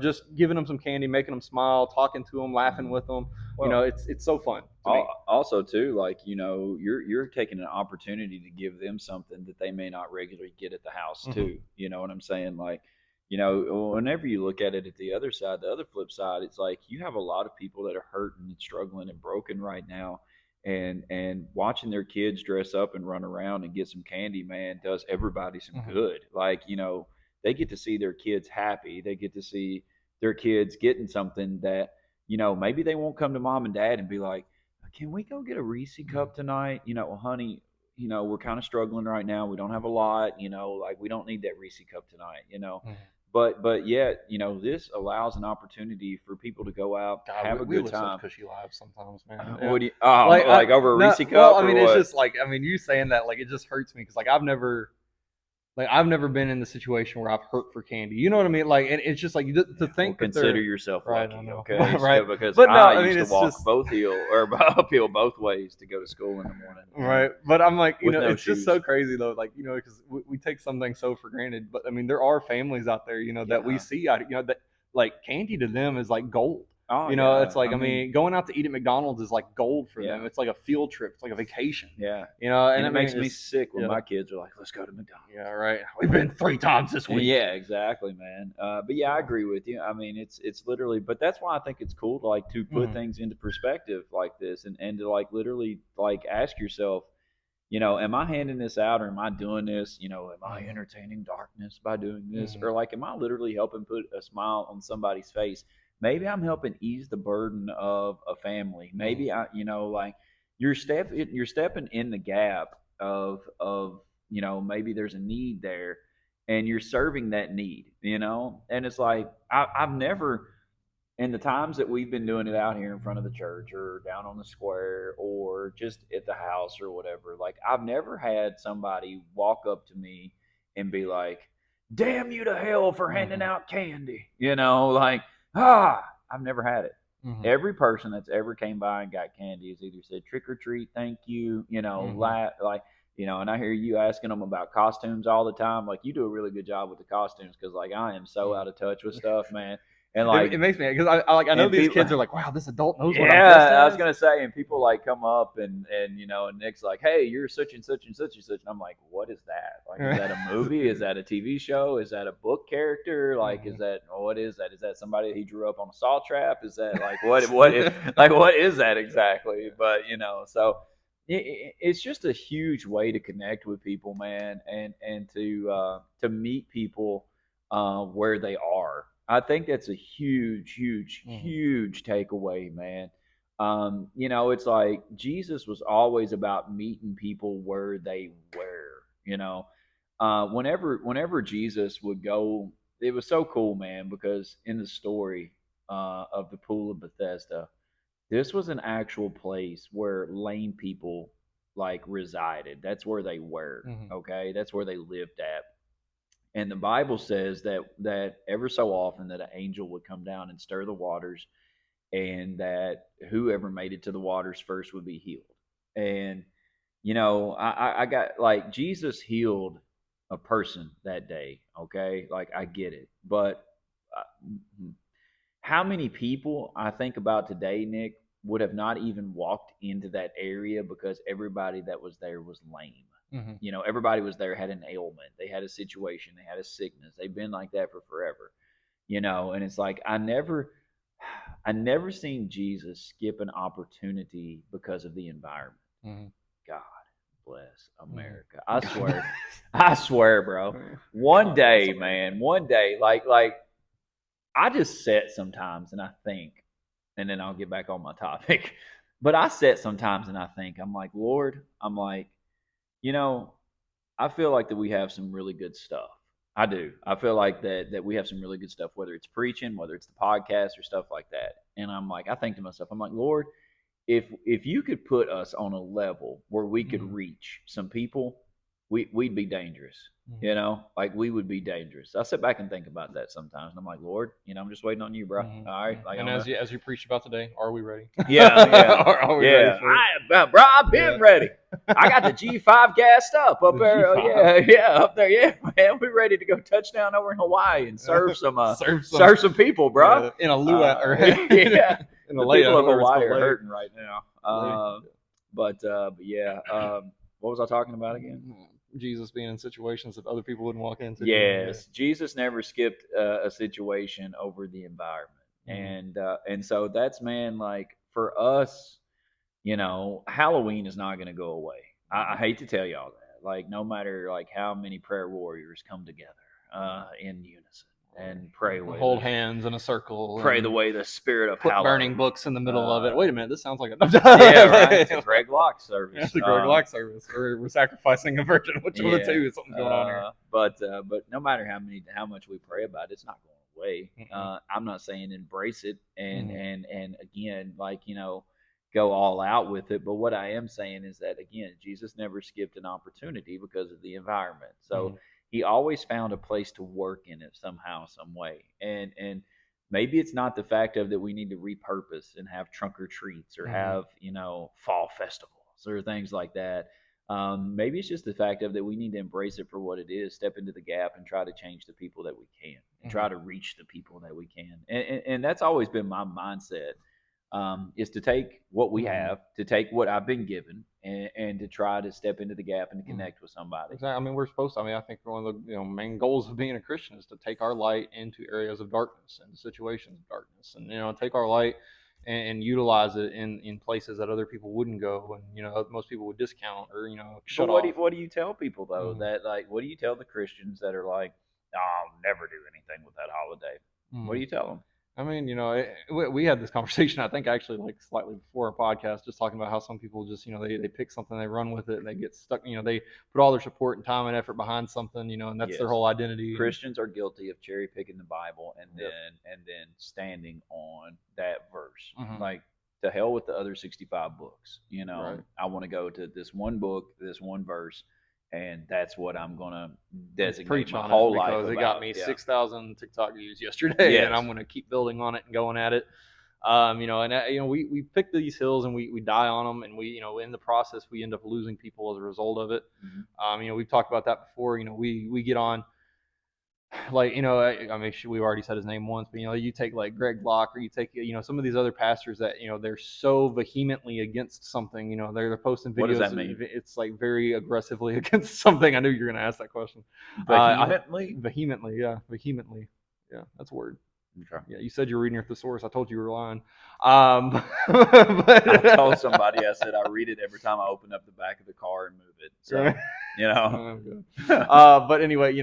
Just giving them some candy, making them smile, talking to them, laughing with them. Well, it's so fun to me. Also, too, like you're taking an opportunity to give them something that they may not regularly get at the house too. You know what I'm saying? Like, whenever you look at it at the other side, the other flip side, it's like you have a lot of people that are hurting and struggling and broken right now, and watching their kids dress up and run around and get some candy, man, does everybody some good. Like, they get to see their kids happy. They get to see their kids getting something that, maybe they won't come to mom and dad and be like, can we go get a Reese cup tonight? Well, honey, we're kind of struggling right now. We don't have a lot, like we don't need that Reese cup tonight. But yet, this allows an opportunity for people to go out, God, have a we good live time. such cushy lives sometimes, man. What do you, like over a Reese cup? Well, or it's what? just like, you saying that, like, it just hurts me because, like, I've never been in the situation where I've hurt for candy. You know what I mean? Like, and it's just like to think that consider yourself right, lucky, I know. okay? Right. Because But no, I used it's to walk just uphill both ways to go to school in the morning. right. But I'm like, With no it's just so shoes. crazy though. Like, because we take something so for granted. But I mean, there are families out there, that we Yeah. see, that like candy to them is like gold. Oh, It's like, I mean, going out to eat at McDonald's is like gold for them. Yeah. It's like a field trip. It's like a vacation. yeah. And And I it mean, makes me sick when yeah. my kids are like, let's go to McDonald's. Yeah, right. We've been 3 times this week. Yeah, exactly, man. But yeah, I agree with you. I mean, it's literally, but that's why I think it's cool to like to put things into perspective like this, and to like literally like ask yourself, am I handing this out, or am I doing this? Am I entertaining darkness by doing this, or like, am I literally helping put a smile on somebody's face? Maybe I'm helping ease the burden of a family. Maybe like you're stepping in the gap of maybe there's a need there, and you're serving that need. And it's like I've never, in the times that we've been doing it out here in front of the church or down on the square or just at the house or whatever, like I've never had somebody walk up to me and be like, damn you to hell for handing out candy, like, I've never had it. Every person that's ever came by and got candy has either said trick or treat, thank you, like, and I hear you asking them about costumes all the time. Like, you do a really good job with the costumes, because like I am so out of touch with stuff, man. And like, it makes me, because I know these kids are like, wow, this adult knows what I'm yeah, dressed I was as. gonna say, and people like come up and Nick's like, hey, you're such and such and such and such, and I'm like, what is that? Like, is that a movie? Is that a TV show? Is that a book character? Like, is that, what is that? Is that somebody he drew up on a saw trap? Is that like what what is that exactly? But so it's just a huge way to connect with people, man, and to meet people where they are. I think that's a huge, huge, huge takeaway, man. It's like Jesus was always about meeting people where they were. Whenever Jesus would go, it was so cool, man, because in the story of the Pool of Bethesda, this was an actual place where lame people like resided. That's where they were. Okay, that's where they lived at. And the Bible says that ever so often that an angel would come down and stir the waters, and that whoever made it to the waters first would be healed. And I got, like, Jesus healed a person that day. Okay, like, I get it, but how many people I think about today, Nick, would have not even walked into that area because everybody that was there was lame. Everybody was there, had an ailment, they had a situation, they had a sickness, they've been like that for forever. And it's like I never seen Jesus skip an opportunity because of the environment. God bless America. I swear, bro. One day, man, like I just sit sometimes and I think, and then I'll get back on my topic. But I sit sometimes and I think, I'm like, Lord, I'm like, I feel like that we have some really good stuff. I do. I feel like that we have some really good stuff, whether it's preaching, whether it's the podcast or stuff like that. And I'm like, I think to myself, I'm like, Lord, if you could put us on a level where we could reach some people, we'd be dangerous. You know, like we would be dangerous. I sit back and think about that sometimes, and I'm like, Lord, you know, I'm just waiting on you, bro. Mhm. All right, like, And as you preached about today, are we ready? yeah, are we ready for it? bro, I've been Yeah. ready. I got the G5 gassed up The there. G5. Yeah, up there. Yeah, man, we're ready to go touchdown over in Hawaii and serve some serve some people, bro. In a luau or Yeah, in a the people of whatever it's Hawaii called, are lake. hurting right now. But yeah, what was I talking about again? Jesus being in situations that other people wouldn't walk into. Yes, Jesus never skipped a situation over the environment, and so that's, man, like for us, you know, Halloween is not going to go away. I hate to tell y'all that, like no matter like how many prayer warriors come together in unison and pray away, hold hands in a circle, pray the way the spirit of put Halloween. burning books in the middle of it. Wait a minute, this sounds like a yeah, right. It's a Greg Locke service. It's a Greg Locke service, or we're sacrificing a virgin. Which one of the two? Something's going on here. But no matter how much we pray about it, it's not going away. I'm not saying embrace it and again, like, you know, go all out with it. But what I am saying is that, again, Jesus never skipped an opportunity because of the environment. So he always found a place to work in it somehow, some way. And maybe it's not the fact of that we need to repurpose and have trunk or treats or have, you know, fall festivals or things like that. Maybe it's just the fact of that we need to embrace it for what it is, step into the gap and try to change the people that we can and try to reach the people that we can. And that's always been my mindset, is to take what we have, to take what I've been given, and to try to step into the gap and to connect with somebody. Exactly. I mean, we're supposed to. I mean, I think one of the main goals of being a Christian is to take our light into areas of darkness and situations of darkness, and take our light and utilize it in places that other people wouldn't go, and most people would discount or shut off. What do you tell people though? That, like, what do you tell the Christians that are like, oh, I'll never do anything with that holiday? What do you tell them? I mean, we had this conversation, I think, actually, like slightly before our podcast, just talking about how some people just, they pick something, they run with it, and they get stuck. They put all their support and time and effort behind something, and that's their whole identity. Christians are guilty of cherry picking the Bible and then standing on that verse. Like, to hell with the other 65 books. I want to go to this one book, this one verse. And that's what I'm gonna designate preach my on whole it life. Because it got me 6,000 TikTok views yesterday, and I'm gonna keep building on it and going at it. We pick these hills and we die on them, and we in the process we end up losing people as a result of it. We've talked about that before. We get on. Like, I mean, we've already said his name once, but you take like Greg Locke, or you take some of these other pastors that they're so vehemently against something. They're posting videos. What does that mean? It's like very aggressively against something. I knew you were going to ask that question. Vehemently, yeah, that's a word. Okay. Yeah, you said you were reading your thesaurus. I told you were lying. But I told somebody, I said I read it every time I open up the back of the car and move it. So But anyway,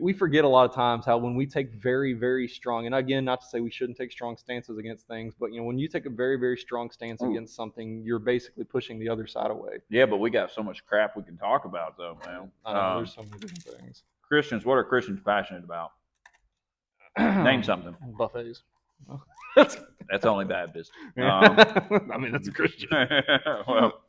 we forget a lot of times how when we take very, very strong, and again, not to say we shouldn't take strong stances against things, but when you take a very, very strong stance against something, you're basically pushing the other side away. Yeah, but we got so much crap we can talk about, though, man. I know, there's so many different things. Christians, what are Christians passionate about? Name something. Buffets. That's only Baptist. I mean, that's a Christian. Well,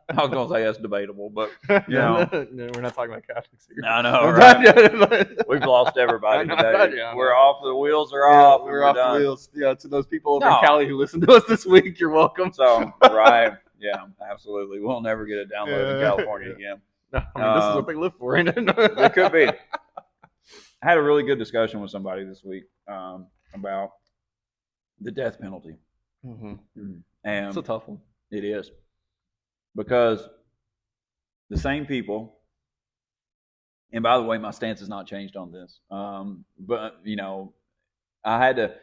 I was gonna say that's debatable, but no, we're not talking about Catholics here. I know, right? We've lost everybody today. We're off. The wheels are off. We're off the wheels. Yeah, to those people over in Cali who listen to us this week, you're welcome. So, right, yeah, absolutely. We'll never get it downloaded in California again. No, I mean, this is what they live for, ain't it? It could be. I had a really good discussion with somebody this week about the death penalty. And it's a tough one. It is. Because the same people, and by the way, my stance has not changed on this. But, I had to,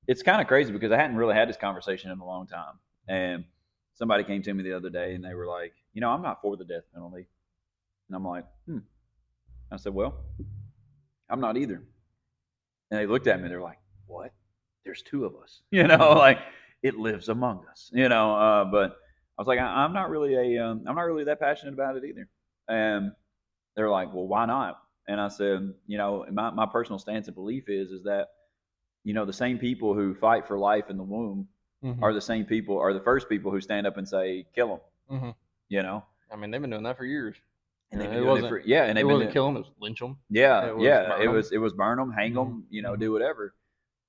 it's kind of crazy because I hadn't really had this conversation in a long time. And somebody came to me the other day and they were like, I'm not for the death penalty. And I'm like, I said, well, I'm not either. And they looked at me and they're like, what? There's two of us. Like, it lives among us. But I was like, I'm not really that passionate about it either. And they're like, well, why not? And I said, my personal stance and belief is that, the same people who fight for life in the womb are the same people, are the first people who stand up and say, kill them. I mean, they've been doing that for years. And they've Yeah, been it doing it wasn't. for and It they've been wasn't doing, kill them. It was lynch them. yeah, It was yeah. burn It 'em. was burn them, hang them, Mhm. do whatever.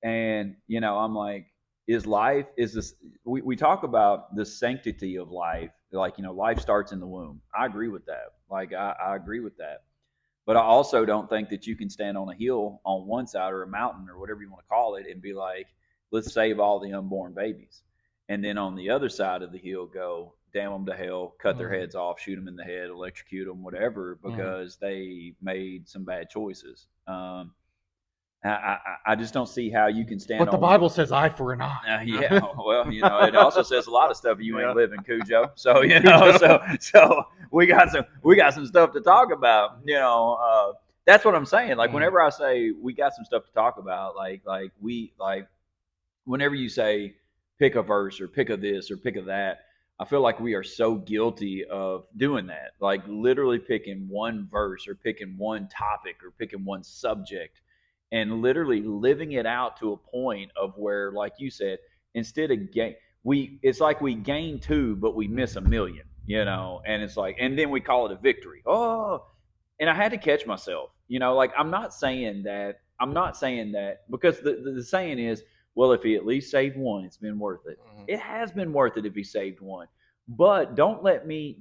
And I'm like, is life is this? We talk about the sanctity of life, like life starts in the womb. I agree with that. Like I agree with that. But I also don't think that you can stand on a hill on one side or a mountain or whatever you want to call it and be like, let's save all the unborn babies. And then on the other side of the hill, go damn them to hell, cut their Mhm. heads off, shoot them in the head, electrocute them, whatever, Mhm. because they made some bad choices. I just don't see how you can stand But the on. Bible says eye for an eye. Yeah, well, it also says a lot of stuff you ain't Yeah. living, Cujo. So so we got some stuff to talk about. That's what I'm saying. Like Mhm. whenever I say we got some stuff to talk about, like whenever you say pick a verse or pick a this or pick a that, I feel like we are so guilty of doing that. Like literally picking one verse or picking one topic or picking one subject and literally living it out to a point of where, like you said, instead of it's like we gain two, but we miss a million, and it's like, and then we call it a victory. Oh, and I had to catch myself, like I'm not saying that because the saying is, well, if he at least saved one, it's been worth it. Mhm. It has been worth it if he saved one. But don't let me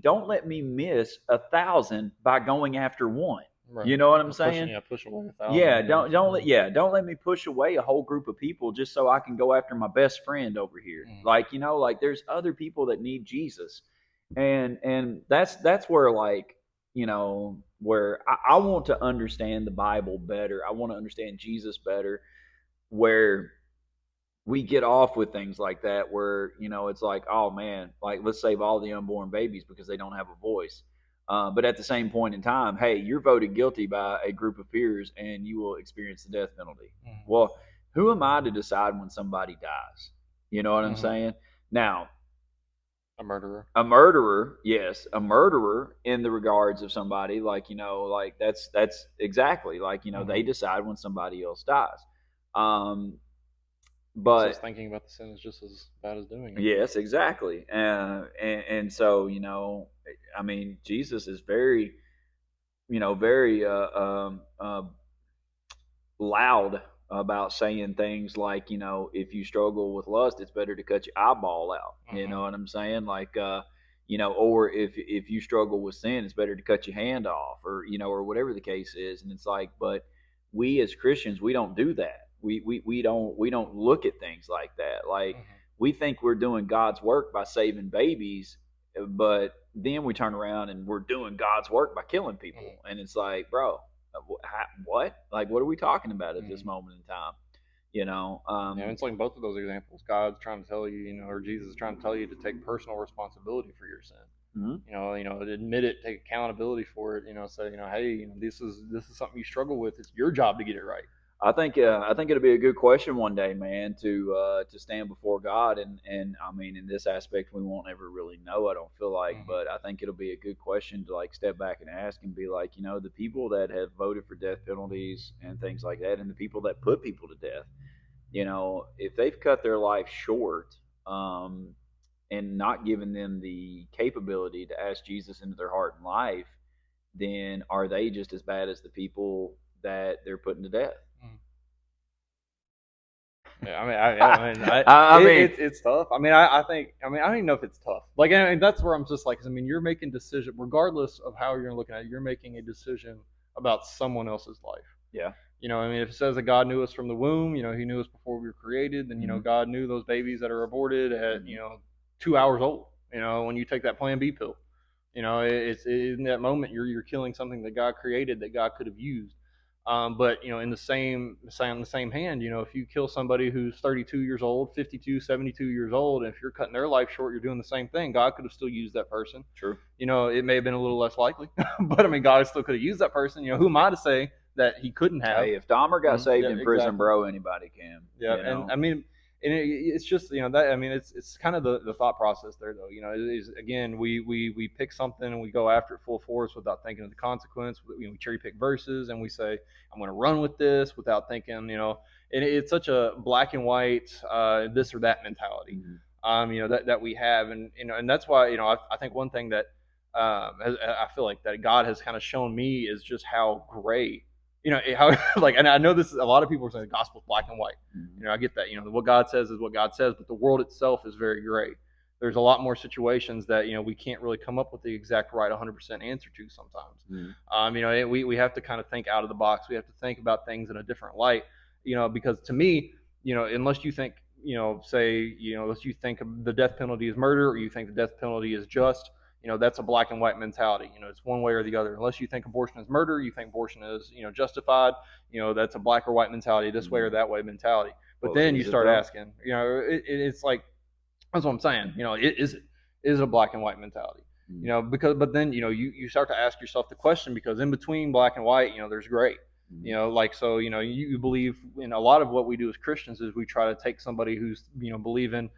miss 1,000 by going after one. Right. You know what I'm Or saying? push away 1,000. Yeah, don't let me push away a whole group of people just so I can go after my best friend over here. Mhm. Like there's other people that need Jesus, and that's where where I want to understand the Bible better. I want to understand Jesus better. Where we get off with things like that, where it's like, oh man, like let's save all the unborn babies because they don't have a voice. But at the same point in time, hey, you're voted guilty by a group of peers, and you will experience the death penalty. Mhm. Well, who am I to decide when somebody dies? You know what I'm Mhm. saying? Now, A murderer. a murderer, yes, a murderer in the regards of somebody, like like that's exactly like they Mhm. decide when somebody else dies. Um, Says but thinking about the sin is just as bad as doing it. Yes, exactly. And so, I mean, Jesus is very, very loud about saying things like, if you struggle with lust, it's better to cut your eyeball out. You know Mhm. what I'm saying? Like, or if you struggle with sin, it's better to cut your hand off, or or whatever the case is. And it's like, but we as Christians, we don't do that. We don't look at things like that. Like Mhm. we think we're doing God's work by saving babies, but then we turn around and we're doing God's work by killing people. Mhm. And it's like, bro, what? Like, what are we talking about at this Mhm. moment in time? You know, Yeah, it's like both of those examples. God's trying to tell you, or Jesus is trying to tell you to take personal responsibility for your sin. mhm. Admit it, take accountability for it. Say, hey, this is something you struggle with. It's your job to get it right. I think it'll be a good question one day, man, to stand before God, and I mean, in this aspect, we won't ever really know. I don't feel like, Mhm. but I think it'll be a good question to like step back and ask and be like, the people that have voted for death penalties and things like that, and the people that put people to death, if they've cut their life short, and not given them the capability to ask Jesus into their heart and life, then are they just as bad as the people that they're putting to death? Mhm. Yeah, I mean, it's tough. I think, I don't even know if it's tough. Like, and that's where I'm just like, you're making decision, regardless of how you're looking at it, you're making a decision about someone else's life. yeah. If it says that God knew us from the womb, He knew us before we were created, then Mhm. God knew those babies that are aborted at Mhm. 2 hours old. When you take that Plan B pill, it's in that moment you're killing something that God created that God could have used. But in the same hand, if you kill somebody who's 32 years old, 52, 72 years old, and if you're cutting their life short, you're doing the same thing. God could have still used that person. True. It may have been a little less likely, but God still could have used that person. Who am I to say that he couldn't have? Hey, if Dahmer got saved Yeah, in prison, exactly. bro, anybody can. Yeah, and it's just that it's kind of the thought process there though. It is, again, we pick something and we go after it full force without thinking of the consequence. We cherry pick verses and we say, I'm going to run with this without thinking. And it's such a black and white this or that mentality. Mhm. That we have, and and that's why I think one thing that I feel like that God has kind of shown me is just how gray, how like, and I know this is a lot of people are saying the gospel's black and white. I get that. What God says is what God says, but the world itself is very gray. There's a lot more situations that we can't really come up with the exact right 100% answer to sometimes. We have to kind of think out of the box. We have to think about things in a different light. Because to me, unless you think, unless you think the death penalty is murder, or you think the death penalty is just, that's a black and white mentality. It's one way or the other. Unless you think abortion is murder, you think abortion is, justified, that's a black or white mentality, this way or that way mentality. But then you start asking, it's like, that's what I'm saying. Is it a black and white mentality? But then, you start to ask yourself the question, because in between black and white, there's gray. You believe in a lot of what we do as Christians is we try to take somebody who's, believing,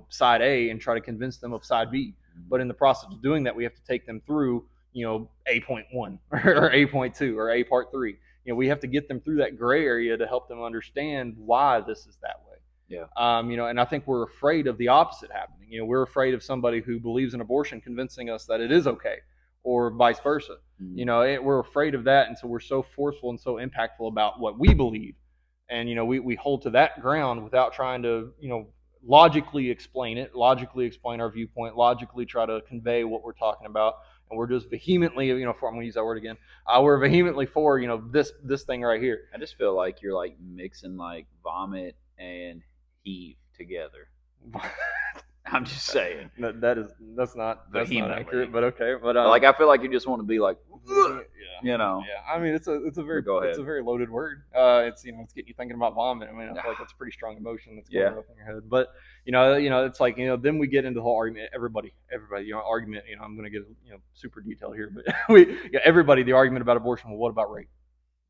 side A and try to convince them of side B. But in the process of doing that, we have to take them through, A.1 or A.2 or A part 3. We have to get them through that gray area to help them understand why this is that way. Yeah. And I think we're afraid of the opposite happening. We're afraid of somebody who believes in abortion convincing us that it is okay, or vice versa. We're afraid of that, and so we're so forceful and so impactful about what we believe, and we hold to that ground without trying to logically explain it, logically explain our viewpoint, logically try to convey what we're talking about, and we're just vehemently, I'm going to use that word again. We're vehemently for this thing right here. I just feel like you're like mixing like vomit and heave together. I'm just saying. That's not accurate, but okay. But like, I feel like you just want to be like, Yeah. I mean, it's a very loaded word. It's it's getting you thinking about vomit. I mean, I feel like that's a pretty strong emotion that's going up in your head. But it's like then we get into the whole argument. Everybody, argument. I'm going to get super detailed here, but everybody, the argument about abortion. Well, what about rape?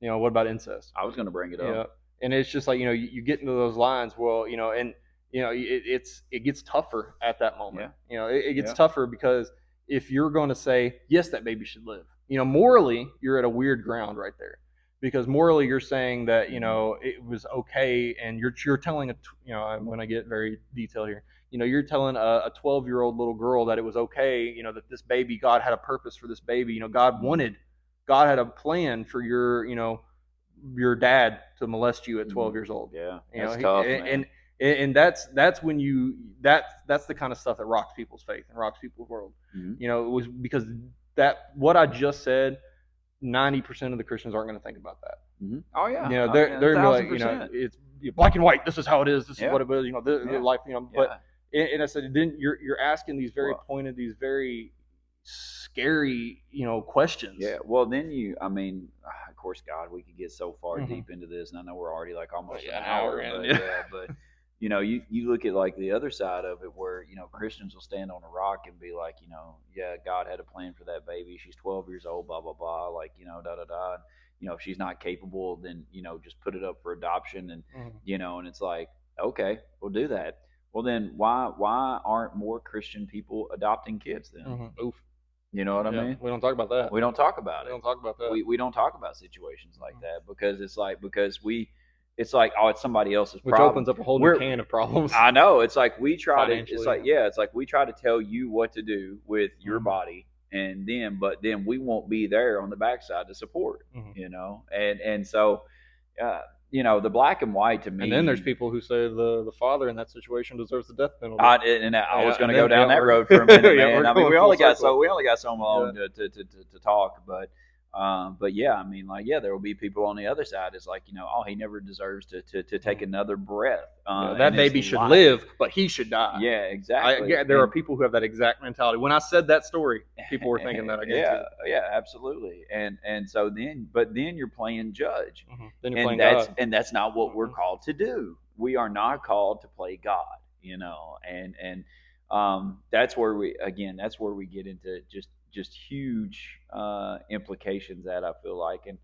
What about incest? I was going to bring it up. And it's just like you get into those lines. Well, and it gets tougher at that moment. It gets tougher because if you're going to say, yes, that baby should live, morally, you're at a weird ground right there, because morally you're saying that, it was okay. And you're telling I'm going to get very detailed here. You're telling a 12-year-old little girl that it was okay, that this baby, God had a purpose for this baby. God had a plan for your dad to molest you at 12 years old. Yeah. That's tough, man. And that's when that's the kind of stuff that rocks people's faith and rocks people's world. It was because what I just said, 90% of the Christians aren't going to think about that. Oh yeah. They're going to be like, it's black and white. This is how it is. This is what it is. The life. But and I said, then you're asking these very pointed, these very scary, questions. Yeah. Well, then of course, God, we could get so far deep into this, and I know we're already like almost an hour in. But you look at like the other side of it, where Christians will stand on a rock and be like, God had a plan for that baby. She's 12 years old, blah blah blah, like da da da. If she's not capable, then just put it up for adoption, and and it's like, okay, we'll do that. Well, then why aren't more Christian people adopting kids then? Oof. You know what I mean? We don't talk about that. We don't talk about it. We don't talk about that. We don't talk about situations like that, because it's like it's somebody else's which problem. Opens up a whole new can of problems. I know. It's like we try to tell you what to do with your body, but then we won't be there on the backside to support. And so the black and white to me. And then there's people who say the father in that situation deserves the death penalty. I was going to go down that road for a minute, man. I mean, we only got so long to talk, but yeah, there will be people on the other side. It's like, he never deserves to take another breath. That baby should live, but he should die. Yeah, exactly. There are people who have that exact mentality. When I said that story, people were thinking that. Yeah, absolutely. And so then you're playing judge. Then you're playing God. And that's not what we're called to do. We are not called to play God, and that's where we get into just huge implications that I feel like. And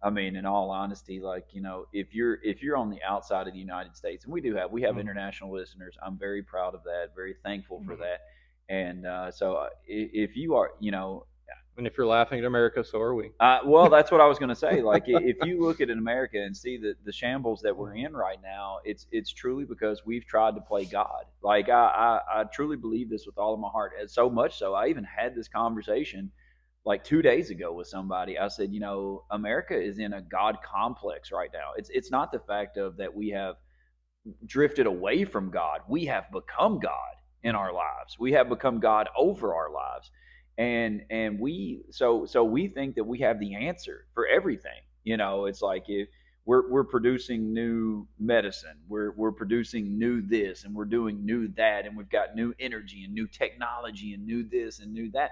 I mean, in all honesty, like, if you're on the outside of the United States, and we have international listeners, I'm very proud of that, very thankful for that. And so if you are, And if you're laughing at America, so are we. Well, that's what I was going to say. Like, if you look at America and see the shambles that we're in right now, it's truly because we've tried to play God. Like, I truly believe this with all of my heart, and so much so I even had this conversation like 2 days ago with somebody. I said, America is in a God complex right now. It's not the fact of that we have drifted away from God. We have become God in our lives. We have become God over our lives. And so we think that we have the answer for everything. It's like if we're producing new medicine, we're producing new this, and we're doing new that, and we've got new energy and new technology and new this and new that.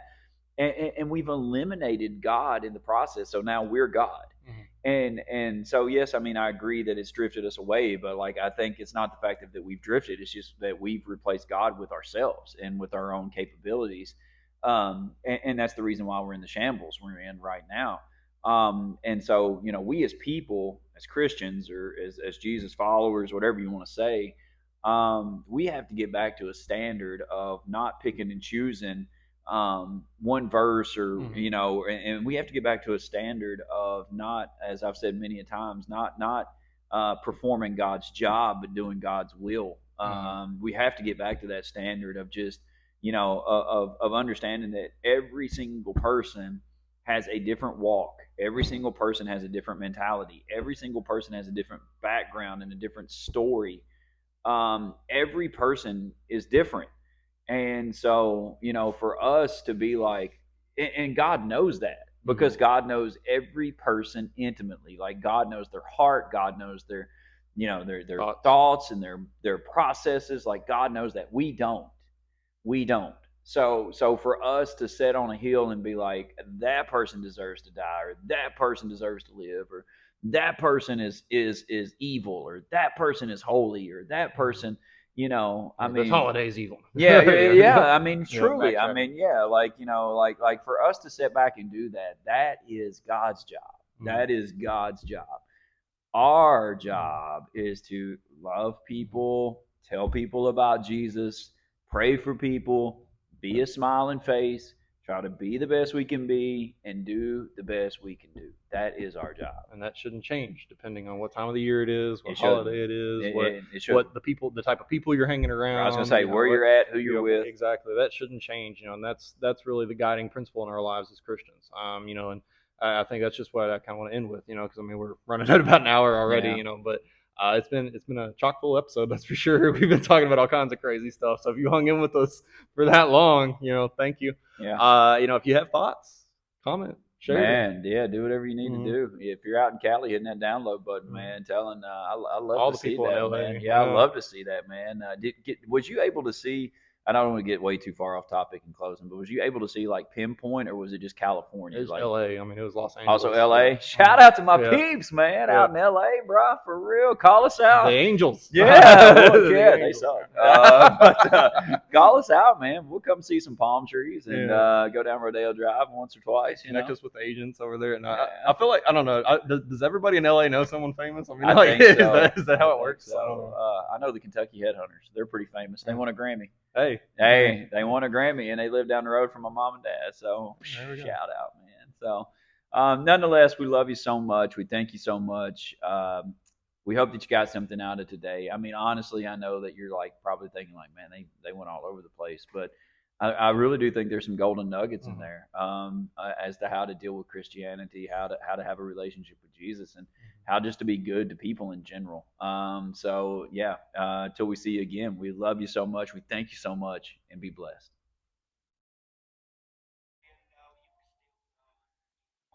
And we've eliminated God in the process. So now we're God. And so yes, I mean, I agree that it's drifted us away, but like I think it's not the fact that we've drifted, it's just that we've replaced God with ourselves and with our own capabilities. And that's the reason why we're in the shambles we're in right now. And so, we as people, as Christians, or as Jesus followers, whatever you want to say, we have to get back to a standard of not picking and choosing one verse, or and we have to get back to a standard of not, as I've said many a times, not performing God's job, but doing God's will. We have to get back to that standard of just of understanding that every single person has a different walk. Every single person has a different mentality. Every single person has a different background and a different story. Every person is different. And so, for us to be like, and God knows that, because God knows every person intimately. Like, God knows their heart, God knows their thoughts and their processes. Like, God knows that. We don't. So for us to sit on a hill and be like, that person deserves to die, or that person deserves to live, or that person is evil, or that person is holy, or that person, I mean, this holiday's evil. Yeah. I mean, truly, I mean, yeah, like for us to sit back and do that, that is God's job. That is God's job. Our job is to love people, tell people about Jesus, pray for people, be a smiling face, try to be the best we can be, and do the best we can do. That is our job. And that shouldn't change depending on what time of the year it is, what holiday it is, what the type of people you're hanging around. I was going to say, where you're at, who you're with. Exactly. That shouldn't change, and that's really the guiding principle in our lives as Christians. And I think that's just what I kind of want to end with, because I mean, we're running at about an hour already, but it's been a chock full episode, that's for sure. We've been talking about all kinds of crazy stuff. So if you hung in with us for that long, thank you. Yeah. If you have thoughts, comment, share. Man, yeah, do whatever you need to do. If you're out in Cali, hitting that download button, man. Telling, I love all to the see people that, in LA. man. Yeah, I love to see that, man. Was you able to see? I don't want to get way too far off topic in closing, but was you able to see like pinpoint, or was it just California? It was like LA. I mean, it was Los Angeles. Also LA. Shout out to my peeps, man, out in LA, bro. For real, call us out. The Angels. Yeah, look, yeah, they suck. Call us out, man. We'll come see some palm trees and go down Rodeo Drive once or twice. Connect us with the agents over there. And I feel like, I don't know. Does everybody in LA know someone famous? I mean, I think so. Is that how it works? So, I know the Kentucky Headhunters. They're pretty famous. They won a Grammy. Hey, they won a Grammy, and they live down the road from my mom and dad. So shout out, man. So nonetheless, we love you so much. We thank you so much. We hope that you got something out of today. I mean, honestly, I know that you're like probably thinking like, man, they went all over the place, but I really do think there's some golden nuggets in there as to how to deal with Christianity, how to have a relationship with Jesus, and how just to be good to people in general. So yeah, until we see you again, we love you so much. We thank you so much, and be blessed.